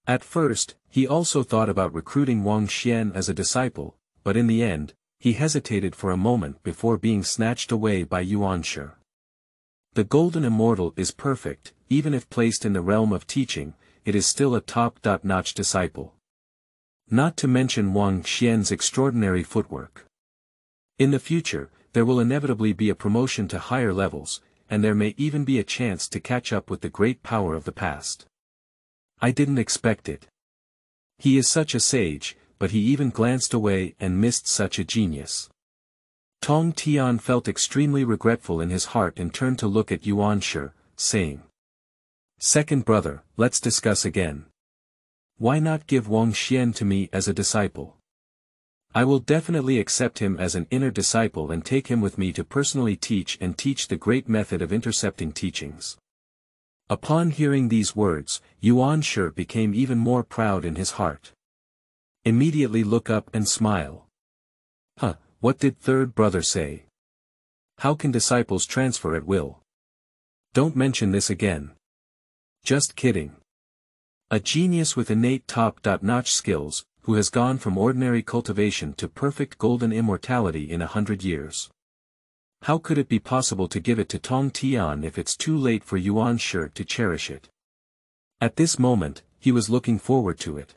At first, he also thought about recruiting Wang Xian as a disciple, but in the end, he hesitated for a moment before being snatched away by Yuanshi. The Golden Immortal is perfect, even if placed in the realm of teaching, it is still a top-notch disciple. Not to mention Wang Xian's extraordinary footwork. In the future, there will inevitably be a promotion to higher levels, and there may even be a chance to catch up with the great power of the past. I didn't expect it. He is such a sage, but he even glanced away and missed such a genius. Tong Tian felt extremely regretful in his heart and turned to look at Yuanshi, saying, "Second brother, let's discuss again. Why not give Wang Xian to me as a disciple? I will definitely accept him as an inner disciple and take him with me to personally teach the great method of intercepting teachings." Upon hearing these words, Yuanshi became even more proud in his heart. Immediately look up and smile. Huh, what did third brother say? How can disciples transfer at will? Don't mention this again. Just kidding. A genius with innate top-notch skills, who has gone from ordinary cultivation to perfect golden immortality in 100 years. How could it be possible to give it to Tong Tian if it's too late for Yuanshi to cherish it? At this moment, he was looking forward to it.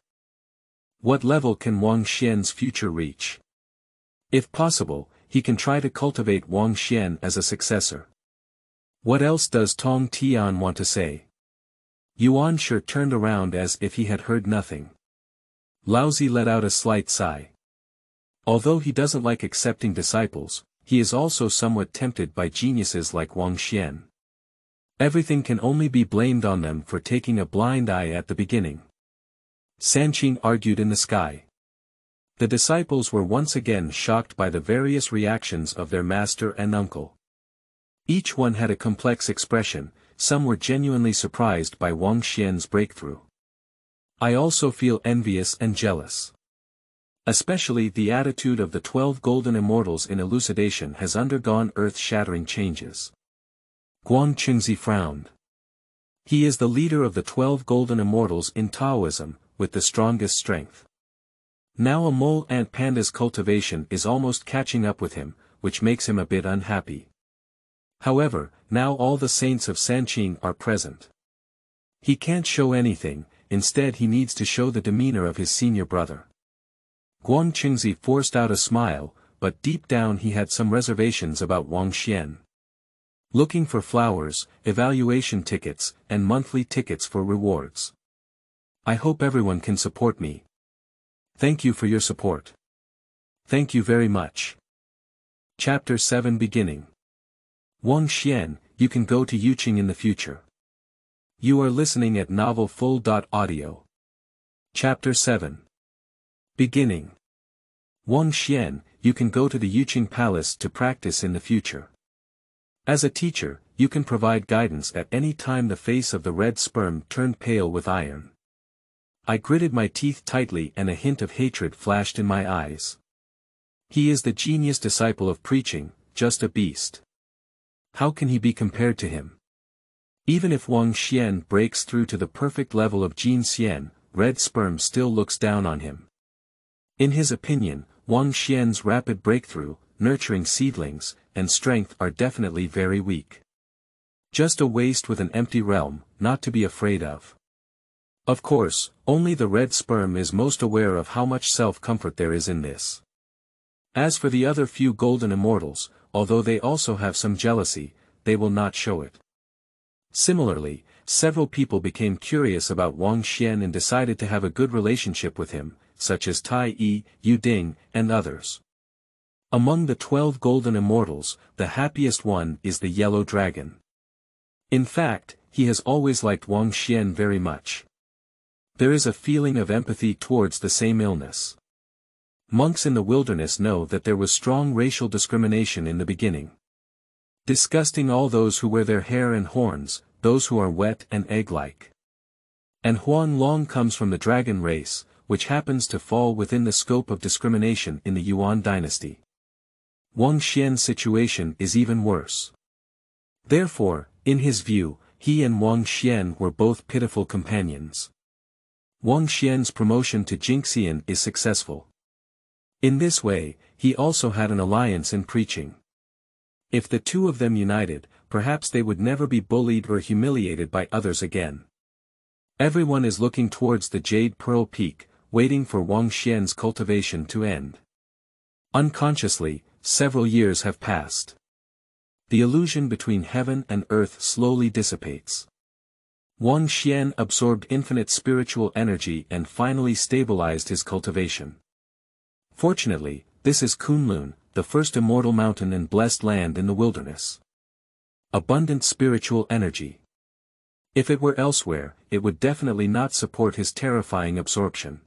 What level can Wang Xian's future reach? If possible, he can try to cultivate Wang Xian as a successor. What else does Tong Tian want to say? Yuanshi turned around as if he had heard nothing. Laozi let out a slight sigh. Although he doesn't like accepting disciples, he is also somewhat tempted by geniuses like Wang Xian. Everything can only be blamed on them for taking a blind eye at the beginning. Sanqing argued in the sky. The disciples were once again shocked by the various reactions of their master and uncle. Each one had a complex expression, some were genuinely surprised by Wang Xian's breakthrough. I also feel envious and jealous. Especially the attitude of the 12 golden immortals in elucidation has undergone earth-shattering changes. Guangqingzi frowned. He is the leader of the 12 golden immortals in Taoism, with the strongest strength. Now a mole ant panda's cultivation is almost catching up with him, which makes him a bit unhappy. However, now all the saints of Sanqing are present. He can't show anything, instead he needs to show the demeanor of his senior brother. Guangqingzi forced out a smile, but deep down he had some reservations about Wang Xian. Looking for flowers, evaluation tickets, and monthly tickets for rewards. I hope everyone can support me. Thank you for your support. Thank you very much. Chapter 7 Beginning. Wang Xian, you can go to Yuqing in the future. You are listening at novelfull.audio. Chapter 7. Beginning. Wang Xian, you can go to the Yuqing Palace to practice in the future. As a teacher, you can provide guidance at any time the face of the red sperm turned pale with iron. I gritted my teeth tightly and a hint of hatred flashed in my eyes. He is the genius disciple of preaching, just a beast. How can he be compared to him? Even if Wang Xian breaks through to the perfect level of Jin Xian, red sperm still looks down on him. In his opinion, Wang Xian's rapid breakthrough, nurturing seedlings, and strength are definitely very weak. Just a waste with an empty realm, not to be afraid of. Of course, only the red sperm is most aware of how much self-comfort there is in this. As for the other few golden immortals, although they also have some jealousy, they will not show it. Similarly, several people became curious about Wang Xian and decided to have a good relationship with him, such as Tai Yi, Yu Ding, and others. Among the 12 golden immortals, the happiest one is the yellow dragon. In fact, he has always liked Wang Xian very much. There is a feeling of empathy towards the same illness. Monks in the wilderness know that there was strong racial discrimination in the beginning. Disgusting all those who wear their hair and horns, those who are wet and egg-like. And Huang Long comes from the dragon race, which happens to fall within the scope of discrimination in the Yuan dynasty. Wang Xian's situation is even worse. Therefore, in his view, he and Wang Xian were both pitiful companions. Wang Xian's promotion to Jingxian is successful. In this way, he also had an alliance in preaching. If the two of them united, perhaps they would never be bullied or humiliated by others again. Everyone is looking towards the Jade Pearl Peak, waiting for Wang Xian's cultivation to end. Unconsciously, several years have passed. The illusion between heaven and earth slowly dissipates. Wang Xian absorbed infinite spiritual energy and finally stabilized his cultivation. Fortunately, this is Kunlun, the first immortal mountain and blessed land in the wilderness. Abundant spiritual energy. If it were elsewhere, it would definitely not support his terrifying absorption.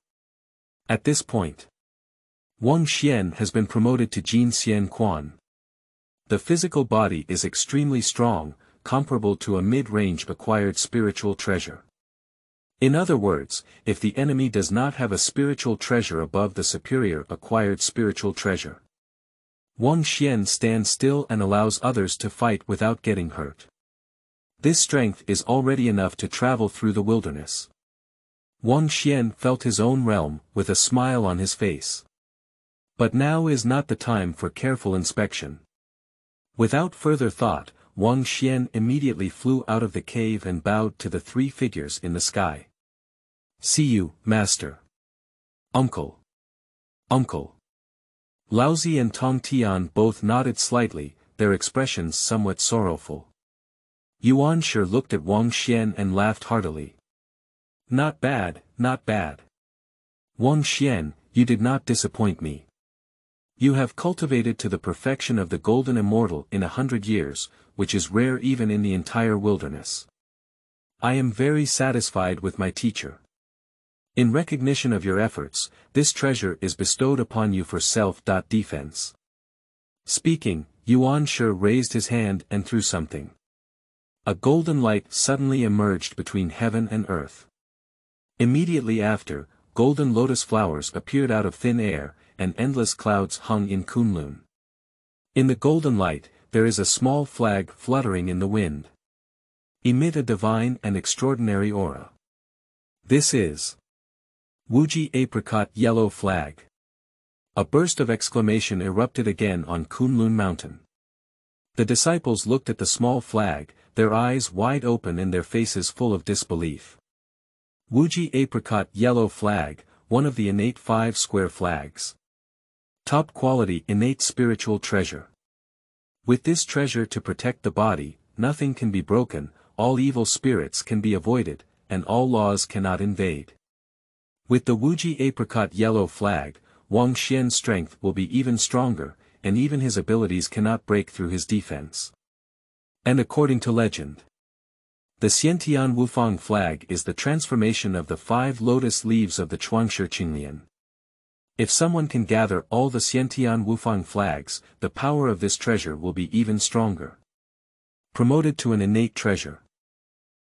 At this point, Wang Xian has been promoted to Jin Xian Quan. The physical body is extremely strong, comparable to a mid-range acquired spiritual treasure. In other words, if the enemy does not have a spiritual treasure above the superior acquired spiritual treasure, Wang Xian stands still and allows others to fight without getting hurt. This strength is already enough to travel through the wilderness. Wang Xian felt his own realm, with a smile on his face. But now is not the time for careful inspection. Without further thought, Wang Xian immediately flew out of the cave and bowed to the three figures in the sky. "See you, Master." "Uncle." "Uncle." Laozi and Tong Tian both nodded slightly, their expressions somewhat sorrowful. Yuanshi looked at Wang Xian and laughed heartily. "Not bad, not bad. Wang Xian, you did not disappoint me. You have cultivated to the perfection of the golden immortal in 100 years, which is rare even in the entire wilderness. I am very satisfied with my teacher. In recognition of your efforts, this treasure is bestowed upon you for self-defense." Speaking, Yuanshi raised his hand and threw something. A golden light suddenly emerged between heaven and earth. Immediately after, golden lotus flowers appeared out of thin air, and endless clouds hung in Kunlun. In the golden light, there is a small flag fluttering in the wind. Emit a divine and extraordinary aura. This is Wuji Apricot Yellow Flag. A burst of exclamation erupted again on Kunlun Mountain. The disciples looked at the small flag, their eyes wide open and their faces full of disbelief. Wuji Apricot Yellow Flag, one of the innate 5 square flags. Top quality innate spiritual treasure. With this treasure to protect the body, nothing can be broken, all evil spirits can be avoided, and all laws cannot invade. With the Wuji Apricot Yellow Flag, Wang Xian's strength will be even stronger, and even his abilities cannot break through his defense. And according to legend, the Xiantian Wufang flag is the transformation of the 5 lotus leaves of the Xuanshi Qinglian. If someone can gather all the Xiantian Wufang flags, the power of this treasure will be even stronger. Promoted to an innate treasure.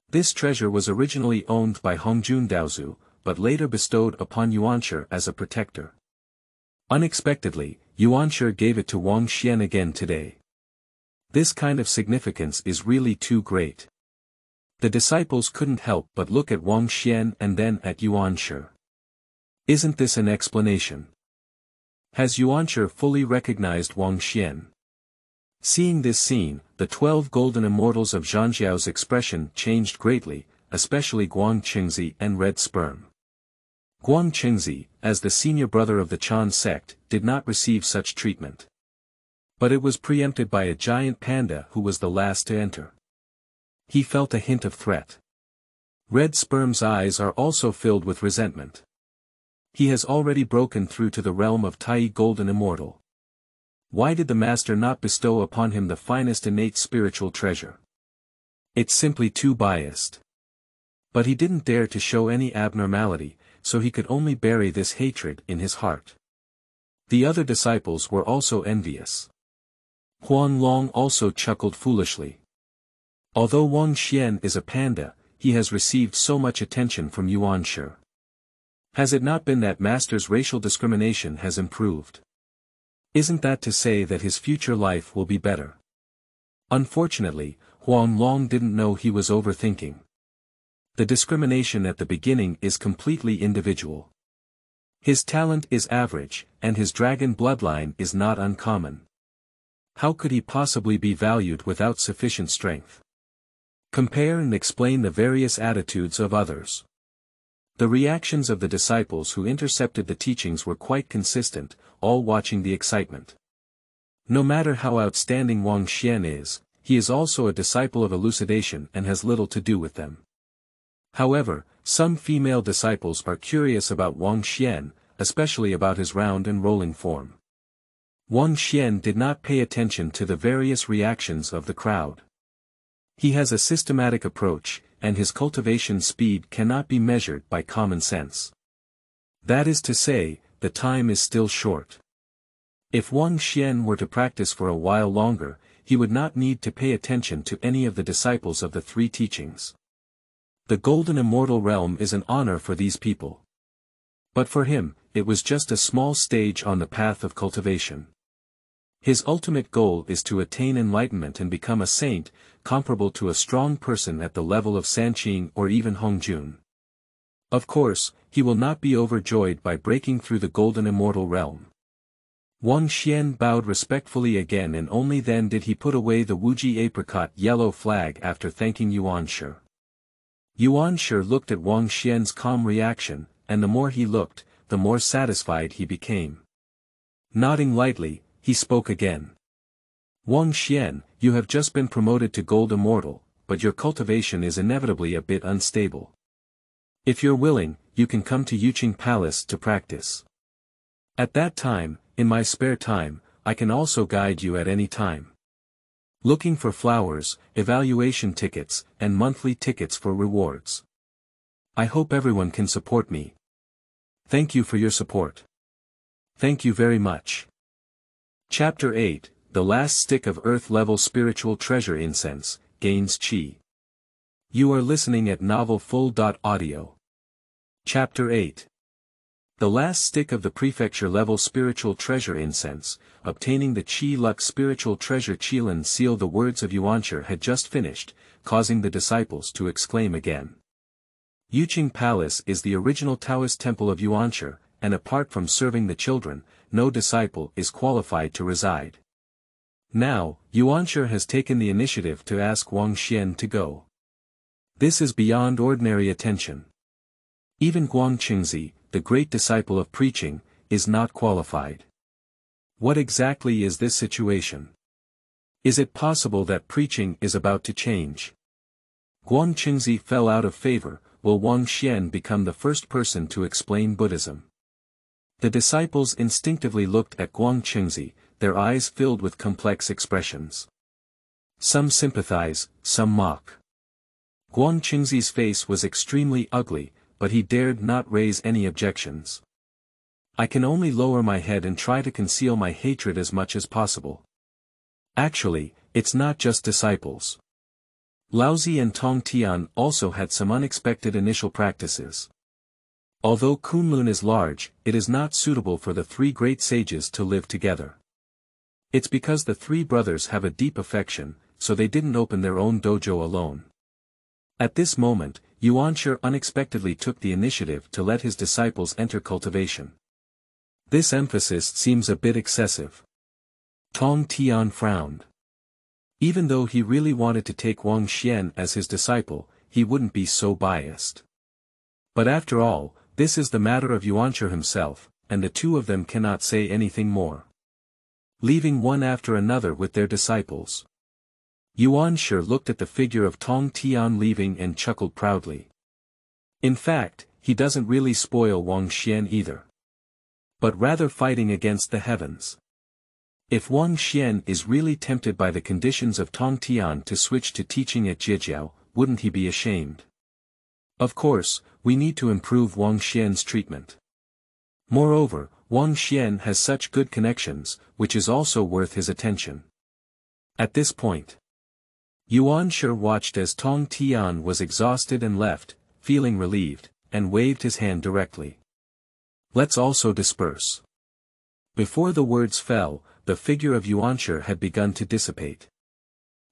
This treasure was originally owned by Hongjun Daozu, but later bestowed upon Yuanshi as a protector. Unexpectedly, Yuanshi gave it to Xuanxian again today. This kind of significance is really too great. The disciples couldn't help but look at Xuanxian and then at Yuanshi. Isn't this an explanation? Has Yuanshi fully recognized Xuanxian? Seeing this scene, the 12 golden immortals of Zhangjiao's expression changed greatly, especially Guangqingzi and Red Sperm. Guangqingzi, as the senior brother of the Chan sect, did not receive such treatment. But it was preempted by a giant panda who was the last to enter. He felt a hint of threat. Red Sperm's eyes are also filled with resentment. He has already broken through to the realm of Tai Golden Immortal. Why did the master not bestow upon him the finest innate spiritual treasure? It's simply too biased. But he didn't dare to show any abnormality, so he could only bury this hatred in his heart. The other disciples were also envious. Huang Long also chuckled foolishly. Although Xuanxian is a panda, he has received so much attention from Yuanshi. Has it not been that master's racial discrimination has improved? Isn't that to say that his future life will be better? Unfortunately, Huang Long didn't know he was overthinking. The discrimination at the beginning is completely individual. His talent is average, and his dragon bloodline is not uncommon. How could he possibly be valued without sufficient strength? Compare and explain the various attitudes of others. The reactions of the disciples who intercepted the teachings were quite consistent, all watching the excitement. No matter how outstanding Xuanxian is, he is also a disciple of elucidation and has little to do with them. However, some female disciples are curious about Xuanxian, especially about his round and rolling form. Xuanxian did not pay attention to the various reactions of the crowd. He has a systematic approach, and his cultivation speed cannot be measured by common sense. That is to say, the time is still short. If Xuanxian were to practice for a while longer, he would not need to pay attention to any of the disciples of the three teachings. The Golden Immortal Realm is an honor for these people. But for him, it was just a small stage on the path of cultivation. His ultimate goal is to attain enlightenment and become a saint, comparable to a strong person at the level of Sanqing or even Hongjun. Of course, he will not be overjoyed by breaking through the Golden Immortal Realm. Xuanxian bowed respectfully again, and only then did he put away the Wuji apricot yellow flag after thanking Yuanshi. Yuanshi looked at Xuanxian's calm reaction, and the more he looked, the more satisfied he became. Nodding lightly, he spoke again. Xuanxian, you have just been promoted to Gold Immortal, but your cultivation is inevitably a bit unstable. If you're willing, you can come to Yuqing Palace to practice. At that time, in my spare time, I can also guide you at any time. Looking for flowers, evaluation tickets, and monthly tickets for rewards. I hope everyone can support me. Thank you for your support. Thank you very much. Chapter 8, The Last Stick of Earth-Level Spiritual Treasure Incense, Gains Qi. You are listening at novelfull.audio. Chapter 8. The last stick of the prefecture-level spiritual treasure incense, obtaining the Qi Luck spiritual treasure Qilin seal. The words of Yuanshi had just finished, causing the disciples to exclaim again. Yuqing Palace is the original Taoist temple of Yuanshi, and apart from serving the children, no disciple is qualified to reside. Now, Yuanshi has taken the initiative to ask Xuanxian to go. This is beyond ordinary attention. Even Guangqingzi, the great disciple of preaching, is not qualified. What exactly is this situation? Is it possible that preaching is about to change? Guangqingzi fell out of favor. Will Xuanxian become the first person to explain Buddhism? The disciples instinctively looked at Guangqingzi, their eyes filled with complex expressions. Some sympathize, some mock. Guangqingzi's face was extremely ugly, but he dared not raise any objections. I can only lower my head and try to conceal my hatred as much as possible. Actually, it's not just disciples. Laozi and Tong Tian also had some unexpected initial practices. Although Kunlun is large, it is not suitable for the three great sages to live together. It's because the three brothers have a deep affection, so they didn't open their own dojo alone. At this moment, Yuanshi unexpectedly took the initiative to let his disciples enter cultivation. This emphasis seems a bit excessive. Tong Tian frowned. Even though he really wanted to take Xuanxian as his disciple, he wouldn't be so biased. But after all, this is the matter of Yuanshi himself, and the two of them cannot say anything more. Leaving one after another with their disciples. Yuanshi looked at the figure of Tong Tian leaving and chuckled proudly. In fact, he doesn't really spoil Xuanxian either. But rather fighting against the heavens. If Xuanxian is really tempted by the conditions of Tong Tian to switch to teaching at Jijiao, wouldn't he be ashamed? Of course, we need to improve Xuanxian's treatment. Moreover, Xuanxian has such good connections, which is also worth his attention. At this point, Yuanshi watched as Tong Tian was exhausted and left, feeling relieved, and waved his hand directly. Let's also disperse. Before the words fell, the figure of Yuanshi had begun to dissipate.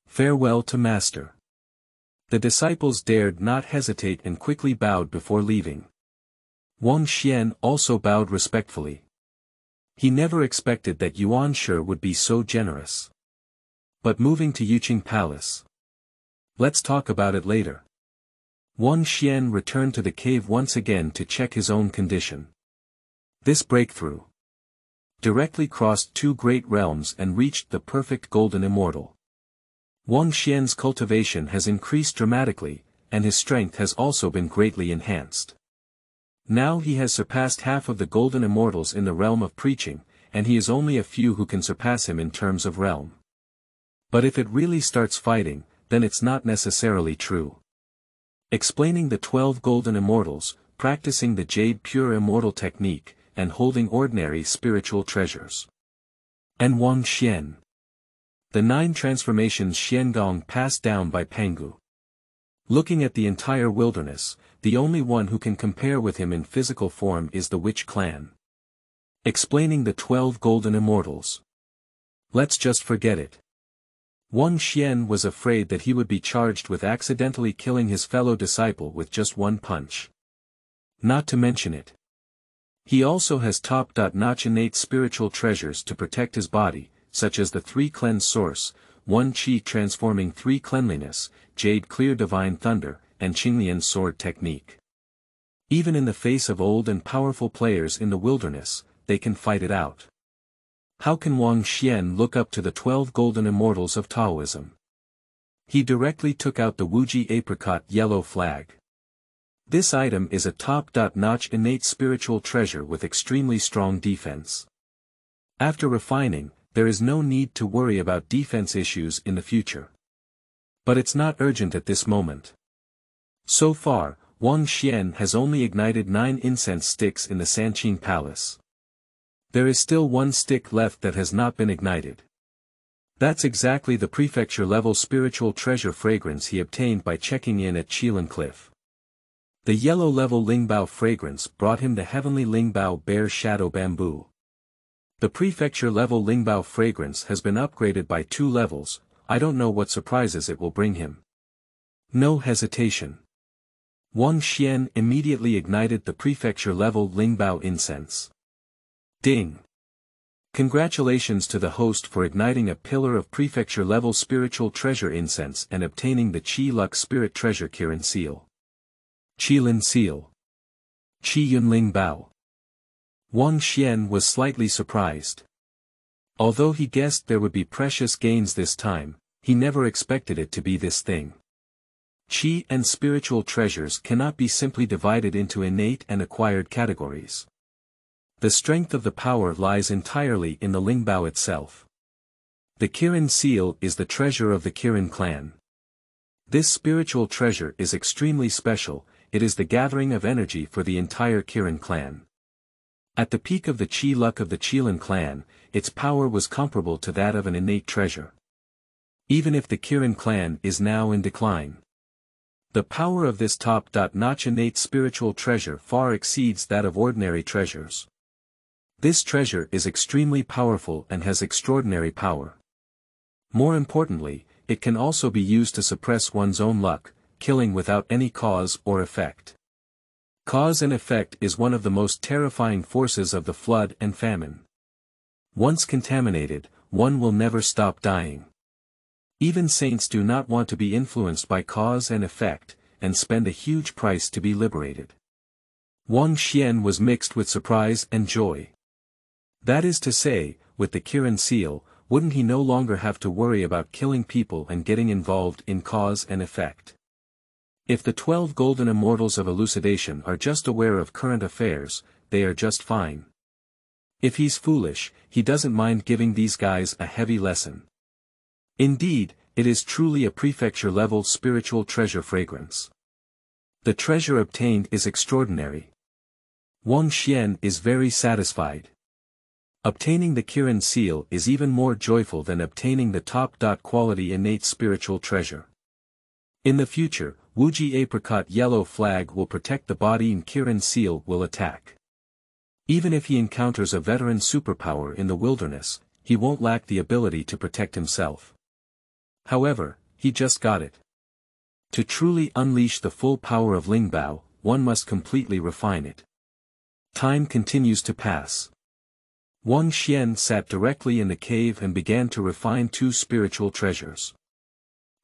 Farewell to master. The disciples dared not hesitate and quickly bowed before leaving. Xuanxian also bowed respectfully. He never expected that Yuanshi would be so generous. But moving to Yuqing Palace. Let's talk about it later. Xuanxian returned to the cave once again to check his own condition. This breakthrough directly crossed two great realms and reached the perfect golden immortal. Xuanxian's cultivation has increased dramatically, and his strength has also been greatly enhanced. Now he has surpassed half of the golden immortals in the realm of preaching, and he is only a few who can surpass him in terms of realm. But if it really starts fighting, then it's not necessarily true. Explaining the 12 golden immortals, practicing the jade pure immortal technique, and holding ordinary spiritual treasures. And Xuanxian. The 9 Transformations Xuangong passed down by Pangu. Looking at the entire wilderness, the only one who can compare with him in physical form is the witch clan. Explaining the 12 golden immortals. Let's just forget it. Xuanxian was afraid that he would be charged with accidentally killing his fellow disciple with just one punch. Not to mention it. He also has top-notch innate spiritual treasures to protect his body, such as the 3 cleanse source, 1 Qi transforming 3 cleanliness, jade clear divine thunder, and Qinglian sword technique. Even in the face of old and powerful players in the wilderness, they can fight it out. How can Xuanxian look up to the 12 golden immortals of Taoism? He directly took out the Wuji apricot yellow flag. This item is a top-notch innate spiritual treasure with extremely strong defense. After refining, there is no need to worry about defense issues in the future. But it's not urgent at this moment. So far, Xuanxian has only ignited 9 incense sticks in the Sanqing Palace. There is still 1 stick left that has not been ignited. That's exactly the prefecture-level spiritual treasure fragrance he obtained by checking in at Qilin Cliff. The yellow-level Lingbao fragrance brought him the heavenly Lingbao Bear Shadow Bamboo. The prefecture-level Lingbao fragrance has been upgraded by 2 levels, I don't know what surprises it will bring him. No hesitation. Xuanxian immediately ignited the prefecture-level Lingbao incense. Ding! Congratulations to the host for igniting a pillar of prefecture-level spiritual treasure incense and obtaining the Qi Luck Spirit Treasure Kirin Seal. Qilin Seal. Qi Yun Lingbao. Xuanxian was slightly surprised. Although he guessed there would be precious gains this time, he never expected it to be this thing. Qi and spiritual treasures cannot be simply divided into innate and acquired categories. The strength of the power lies entirely in the Lingbao itself. The Kirin Seal is the treasure of the Kirin clan. This spiritual treasure is extremely special, it is the gathering of energy for the entire Kirin clan. At the peak of the Qi luck of the Qilin clan, its power was comparable to that of an innate treasure. Even if the Kirin clan is now in decline. The power of this top-notch innate spiritual treasure far exceeds that of ordinary treasures. This treasure is extremely powerful and has extraordinary power. More importantly, it can also be used to suppress one's own luck, killing without any cause or effect. Cause and effect is one of the most terrifying forces of the flood and famine. Once contaminated, one will never stop dying. Even saints do not want to be influenced by cause and effect, and spend a huge price to be liberated. Wang Xian was mixed with surprise and joy. That is to say, with the Kirin seal, wouldn't he no longer have to worry about killing people and getting involved in cause and effect? If the 12 golden immortals of elucidation are just aware of current affairs, they are just fine. If he's foolish, he doesn't mind giving these guys a heavy lesson. Indeed, it is truly a prefecture-level spiritual treasure fragrance. The treasure obtained is extraordinary. Wang Xian is very satisfied. Obtaining the Kirin seal is even more joyful than obtaining the top-quality innate spiritual treasure. In the future, Wuji apricot yellow flag will protect the body and Kirin seal will attack. Even if he encounters a veteran superpower in the wilderness, he won't lack the ability to protect himself. However, he just got it. To truly unleash the full power of Lingbao, one must completely refine it. Time continues to pass. Wang Xian sat directly in the cave and began to refine 2 spiritual treasures.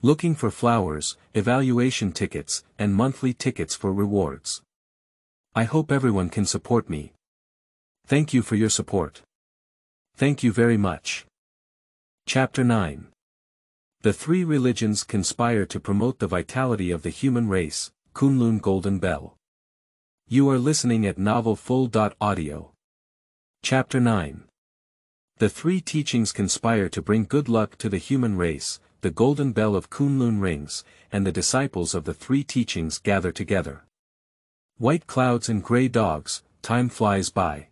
Looking for flowers, evaluation tickets, and monthly tickets for rewards. I hope everyone can support me. Thank you for your support. Thank you very much. Chapter 9. The 3 religions conspire to promote the vitality of the human race, Kunlun Golden Bell. You are listening at novelfull.audio. Chapter 9. The 3 teachings conspire to bring good luck to the human race, the Golden Bell of Kunlun rings, and the disciples of the 3 teachings gather together. White clouds and gray dogs, time flies by.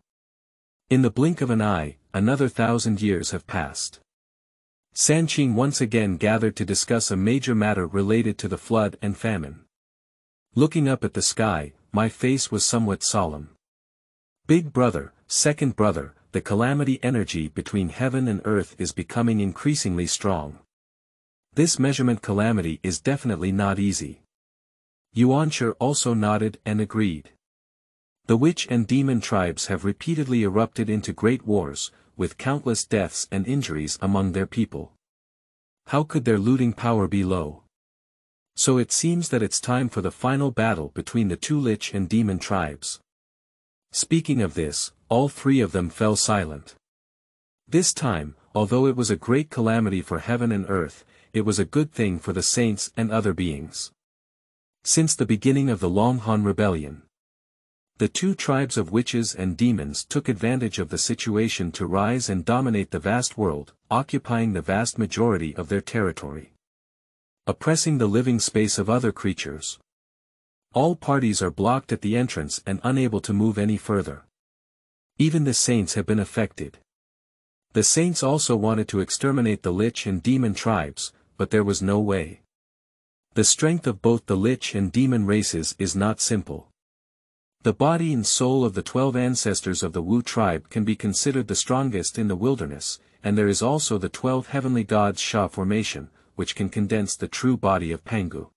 In the blink of an eye, another 1,000 years have passed. Sanqing once again gathered to discuss a major matter related to the flood and famine. Looking up at the sky, my face was somewhat solemn. Big brother, second brother, the calamity energy between heaven and earth is becoming increasingly strong. This measurement calamity is definitely not easy. Yuanshi also nodded and agreed. The witch and demon tribes have repeatedly erupted into great wars, with countless deaths and injuries among their people. How could their looting power be low? So it seems that it's time for the final battle between the 2 lich and demon tribes. Speaking of this, all 3 of them fell silent. This time, although it was a great calamity for heaven and earth, it was a good thing for the saints and other beings. Since the beginning of the Longhan Rebellion, the 2 tribes of witches and demons took advantage of the situation to rise and dominate the vast world, occupying the vast majority of their territory, oppressing the living space of other creatures. All parties are blocked at the entrance and unable to move any further. Even the saints have been affected. The saints also wanted to exterminate the lich and demon tribes, but there was no way. The strength of both the lich and demon races is not simple. The body and soul of the 12 ancestors of the Wu tribe can be considered the strongest in the wilderness, and there is also the 12 heavenly gods Sha formation, which can condense the true body of Pangu.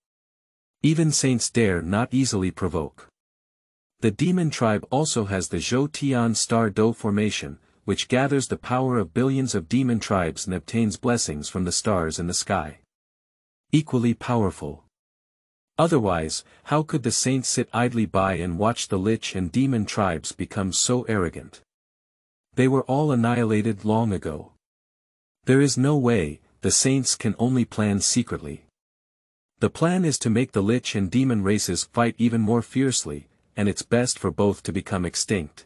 Even saints dare not easily provoke. The demon tribe also has the Zhou Tian Star Do formation, which gathers the power of billions of demon tribes and obtains blessings from the stars in the sky. Equally powerful. Otherwise, how could the saints sit idly by and watch the lich and demon tribes become so arrogant? They were all annihilated long ago. There is no way, the saints can only plan secretly. The plan is to make the lich and demon races fight even more fiercely, and it's best for both to become extinct.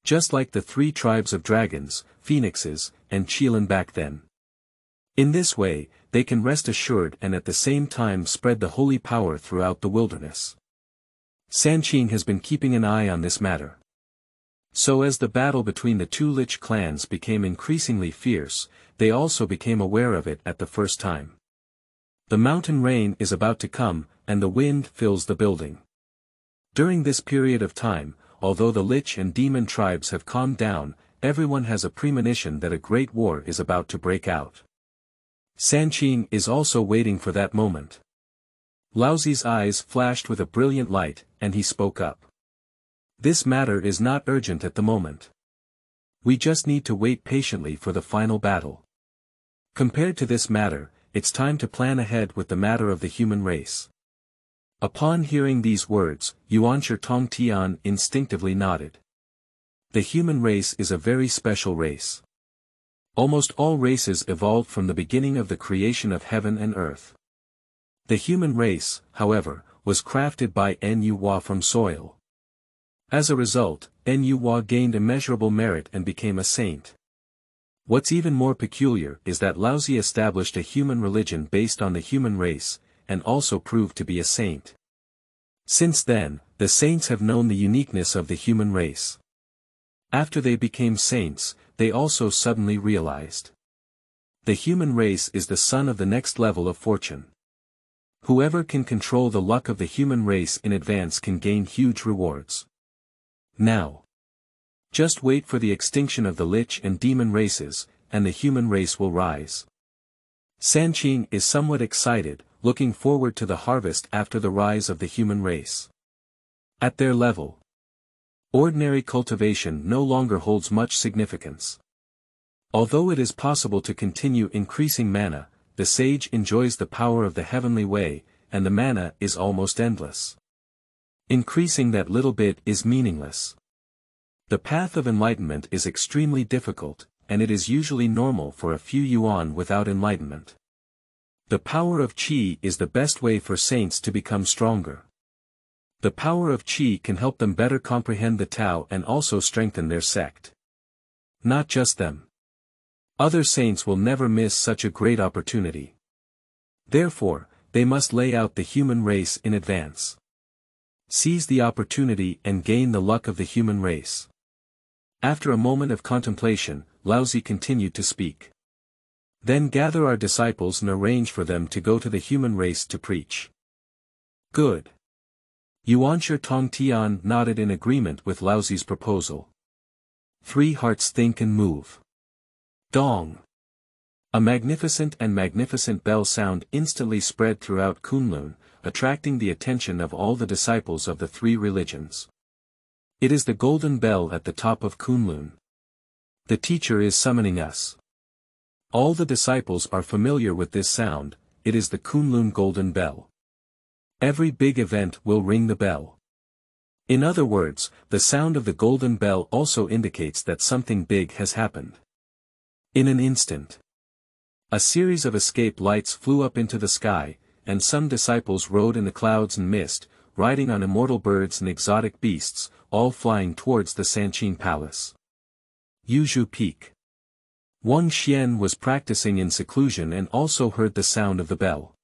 Just like the 3 tribes of dragons, phoenixes, and Qilin back then. In this way, they can rest assured and at the same time spread the holy power throughout the wilderness. Sanqing has been keeping an eye on this matter. So as the battle between the 2 lich clans became increasingly fierce, they also became aware of it at the first time. The mountain rain is about to come, and the wind fills the building. During this period of time, although the lich and demon tribes have calmed down, everyone has a premonition that a great war is about to break out. Sanqing is also waiting for that moment. Laozi's eyes flashed with a brilliant light, and he spoke up. This matter is not urgent at the moment. We just need to wait patiently for the final battle. Compared to this matter, it's time to plan ahead with the matter of the human race. Upon hearing these words, Yuanshi Tong Tian instinctively nodded. The human race is a very special race. Almost all races evolved from the beginning of the creation of heaven and earth. The human race, however, was crafted by Nu from soil. As a result, Nu gained immeasurable merit and became a saint. What's even more peculiar is that Laozi established a human religion based on the human race, and also proved to be a saint. Since then, the saints have known the uniqueness of the human race. After they became saints, they also suddenly realized. The human race is the son of the next level of fortune. Whoever can control the luck of the human race in advance can gain huge rewards. Now. Just wait for the extinction of the lich and demon races, and the human race will rise. Sanqing is somewhat excited, looking forward to the harvest after the rise of the human race. At their level, ordinary cultivation no longer holds much significance. Although it is possible to continue increasing mana, the sage enjoys the power of the heavenly way, and the mana is almost endless. Increasing that little bit is meaningless. The path of enlightenment is extremely difficult, and it is usually normal for a few yuan without enlightenment. The power of qi is the best way for saints to become stronger. The power of qi can help them better comprehend the Tao and also strengthen their sect. Not just them. Other saints will never miss such a great opportunity. Therefore, they must lay out the human race in advance. Seize the opportunity and gain the luck of the human race. After a moment of contemplation, Laozi continued to speak. Then gather our disciples and arrange for them to go to the human race to preach. Good. Yuanshi Tong Tian nodded in agreement with Laozi's proposal. 3 hearts think and move. Dong. A magnificent bell sound instantly spread throughout Kunlun, attracting the attention of all the disciples of the 3 religions. It is the golden bell at the top of Kunlun. The teacher is summoning us. All the disciples are familiar with this sound, it is the Kunlun Golden Bell. Every big event will ring the bell. In other words, the sound of the golden bell also indicates that something big has happened. In an instant, a series of escape lights flew up into the sky, and some disciples rode in the clouds and mist, riding on immortal birds and exotic beasts, all flying towards the Sanqing palace. Yuzhu Peak. Wang Xian was practicing in seclusion and also heard the sound of the bell.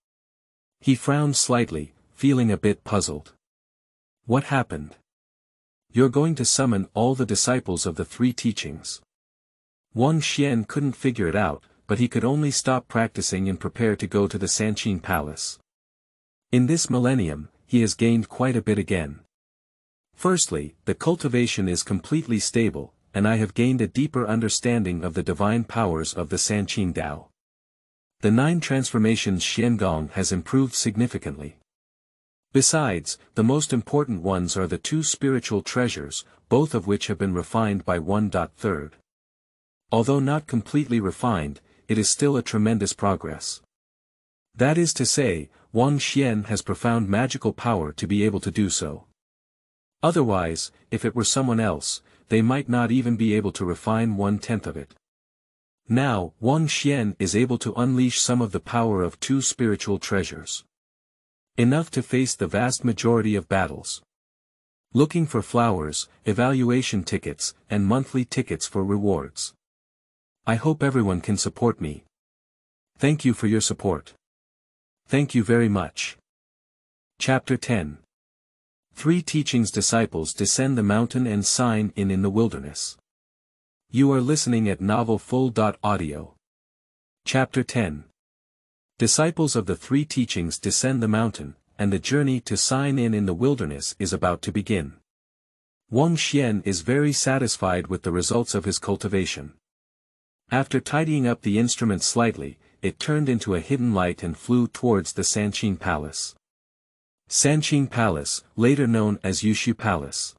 He frowned slightly, feeling a bit puzzled. What happened? You're going to summon all the disciples of the 3 teachings. Wang Xian couldn't figure it out, but he could only stop practicing and prepare to go to the Sanqing palace. In this millennium, he has gained quite a bit again. Firstly, the cultivation is completely stable, and I have gained a deeper understanding of the divine powers of the Sanqing Dao. The 9 Transformations Xuangong has improved significantly. Besides, the most important ones are the 2 spiritual treasures, both of which have been refined by 1.3. Although not completely refined, it is still a tremendous progress. That is to say, Wang Xian has profound magical power to be able to do so. Otherwise, if it were someone else, they might not even be able to refine 1/10 of it. Now, Wang Xian is able to unleash some of the power of 2 spiritual treasures. Enough to face the vast majority of battles. Looking for flowers, evaluation tickets, and monthly tickets for rewards. I hope everyone can support me. Thank you for your support. Thank you very much. Chapter 10. 3 teachings disciples descend the mountain and sign in the wilderness. You are listening at novelfull.audio. Chapter 10. Disciples of the three teachings descend the mountain, and the journey to sign in the wilderness is about to begin. Xuanxian is very satisfied with the results of his cultivation. After tidying up the instrument slightly, it turned into a hidden light and flew towards the Sanqing Palace. Sanqing Palace, later known as Yushu Palace.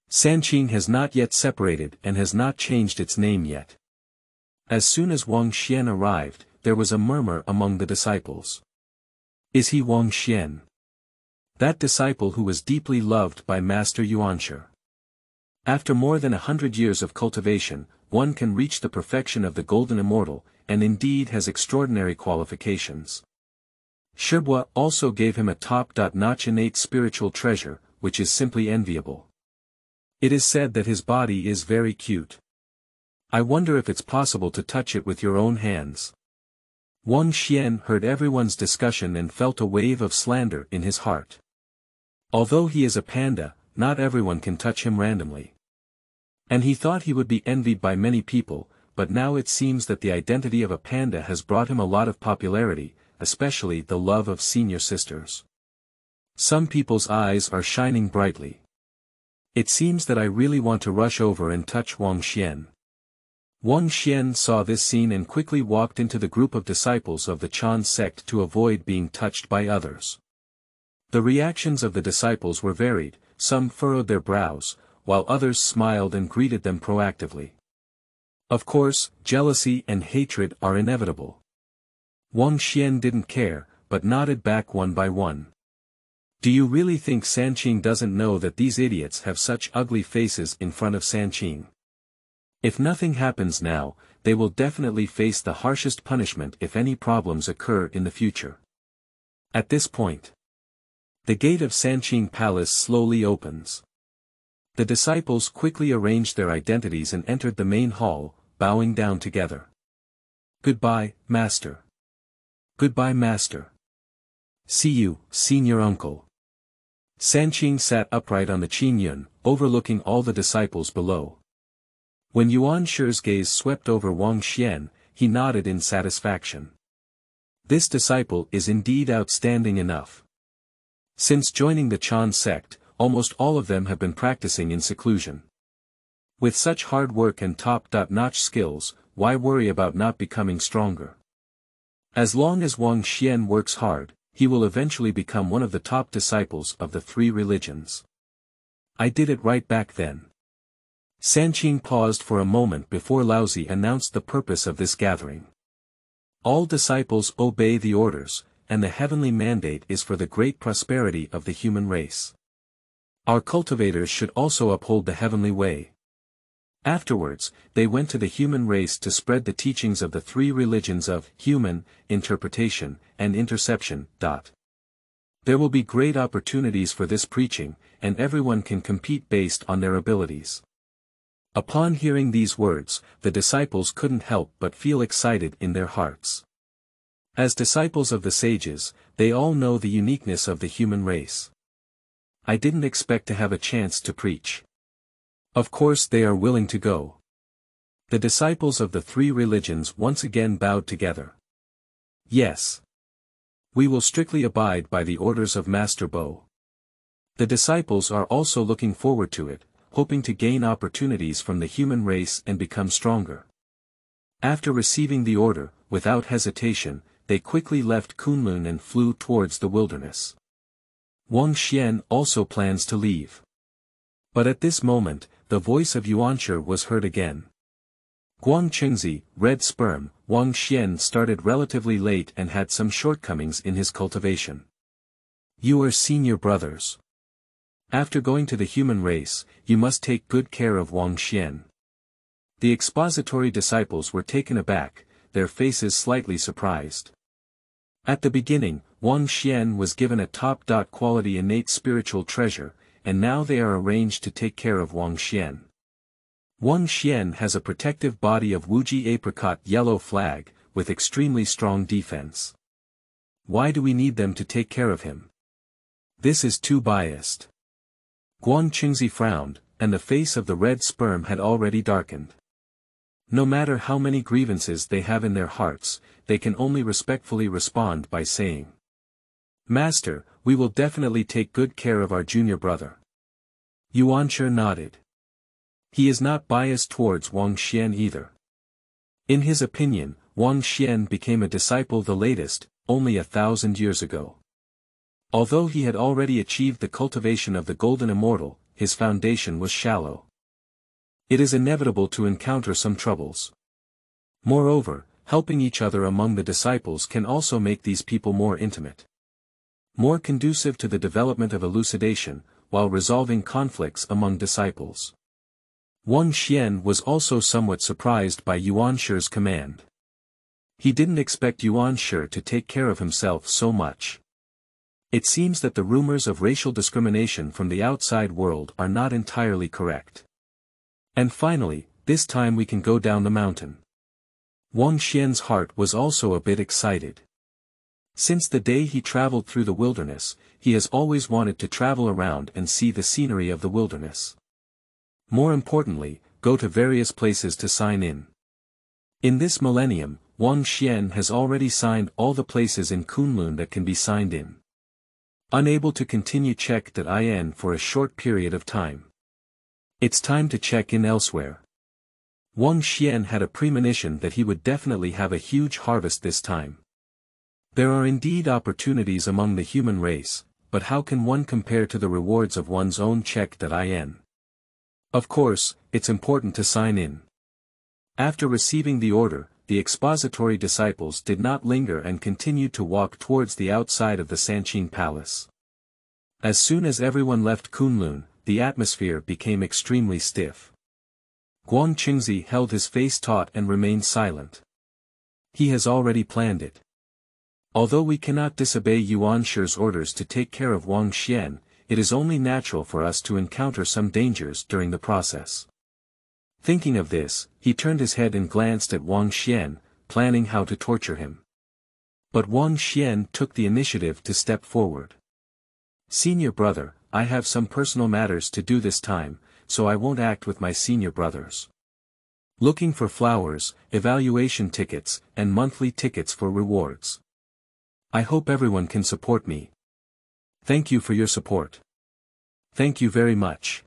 Sanqing has not yet separated and has not changed its name yet. As soon as Xuanxian arrived, there was a murmur among the disciples. Is he Xuanxian? That disciple who was deeply loved by Master Yuanshi. After more than 100 years of cultivation, one can reach the perfection of the Golden Immortal, and indeed has extraordinary qualifications. Shibwa also gave him a top-notch innate spiritual treasure, which is simply enviable. It is said that his body is very cute. I wonder if it's possible to touch it with your own hands. Xuanxian heard everyone's discussion and felt a wave of slander in his heart. Although he is a panda, not everyone can touch him randomly. And he thought he would be envied by many people, but now it seems that the identity of a panda has brought him a lot of popularity, especially the love of senior sisters. Some people's eyes are shining brightly. It seems that I really want to rush over and touch Xuanxian. Xuanxian saw this scene and quickly walked into the group of disciples of the Chan sect to avoid being touched by others. The reactions of the disciples were varied, some furrowed their brows, while others smiled and greeted them proactively. Of course, jealousy and hatred are inevitable. Xuanxian didn't care, but nodded back one by one. Do you really think Sanqing doesn't know that these idiots have such ugly faces in front of Sanqing? If nothing happens now, they will definitely face the harshest punishment if any problems occur in the future. At this point, the gate of Sanqing Palace slowly opens. The disciples quickly arranged their identities and entered the main hall, bowing down together. Goodbye, Master. Goodbye, Master. See you, Senior Uncle. Sanqing sat upright on the Qingyun, overlooking all the disciples below. When Yuanshi's gaze swept over Xuanxian, he nodded in satisfaction. This disciple is indeed outstanding enough. Since joining the Chan sect, almost all of them have been practicing in seclusion. With such hard work and top-notch skills, why worry about not becoming stronger? As long as Xuanxian works hard, he will eventually become one of the top disciples of the three religions. I did it right back then. Sanqing paused for a moment before Laozi announced the purpose of this gathering. All disciples obey the orders, and the heavenly mandate is for the great prosperity of the human race. Our cultivators should also uphold the heavenly way. Afterwards, they went to the human race to spread the teachings of the three religions of human, interpretation, and interception. There will be great opportunities for this preaching, and everyone can compete based on their abilities. Upon hearing these words, the disciples couldn't help but feel excited in their hearts. As disciples of the sages, they all know the uniqueness of the human race. I didn't expect to have a chance to preach. Of course they are willing to go. The disciples of the three religions once again bowed together. Yes. We will strictly abide by the orders of Master Bo. The disciples are also looking forward to it, hoping to gain opportunities from the human race and become stronger. After receiving the order, without hesitation, they quickly left Kunlun and flew towards the wilderness. Xuanxian also plans to leave. But at this moment, the voice of Yuanshi was heard again. Guangqingzi, red sperm, Xuanxian started relatively late and had some shortcomings in his cultivation. You are senior brothers. After going to the human race, you must take good care of Xuanxian. The expository disciples were taken aback, their faces slightly surprised. At the beginning, Xuanxian was given a top-quality innate spiritual treasure, and now they are arranged to take care of Xuanxian. Xuanxian has a protective body of Wuji apricot yellow flag, with extremely strong defense. Why do we need them to take care of him? This is too biased. Guangqingzi frowned, and the face of the red sperm had already darkened. No matter how many grievances they have in their hearts, they can only respectfully respond by saying, "Master, we will definitely take good care of our junior brother." Yuanshi nodded. He is not biased towards Wang Xian either. In his opinion, Wang Xian became a disciple the latest, only 1,000 years ago. Although he had already achieved the cultivation of the Golden Immortal, his foundation was shallow. It is inevitable to encounter some troubles. Moreover, helping each other among the disciples can also make these people more intimate, more conducive to the development of elucidation, while resolving conflicts among disciples. Wang Xian was also somewhat surprised by Yuanshi's command. He didn't expect Yuanshi to take care of himself so much. It seems that the rumors of racial discrimination from the outside world are not entirely correct. And finally, this time we can go down the mountain. Wang Xian's heart was also a bit excited. Since the day he traveled through the wilderness, he has always wanted to travel around and see the scenery of the wilderness. More importantly, go to various places to sign in. In this millennium, Wang Xian has already signed all the places in Kunlun that can be signed in. Unable to continue check.In for a short period of time. It's time to check in elsewhere. Wang Xian had a premonition that he would definitely have a huge harvest this time. There are indeed opportunities among the human race, but how can one compare to the rewards of one's own check.In? Of course, it's important to sign in. After receiving the order, the expository disciples did not linger and continued to walk towards the outside of the Sanqing palace. As soon as everyone left Kunlun, the atmosphere became extremely stiff. Guan Qingzi held his face taut and remained silent. He has already planned it. Although we cannot disobey Yuanshi's orders to take care of Wang Xian, it is only natural for us to encounter some dangers during the process. Thinking of this, he turned his head and glanced at Wang Xian, planning how to torture him. But Wang Xian took the initiative to step forward. "Senior brother, I have some personal matters to do this time, so I won't act with my senior brothers. Looking for flowers, evaluation tickets, and monthly tickets for rewards. I hope everyone can support me. Thank you for your support. Thank you very much."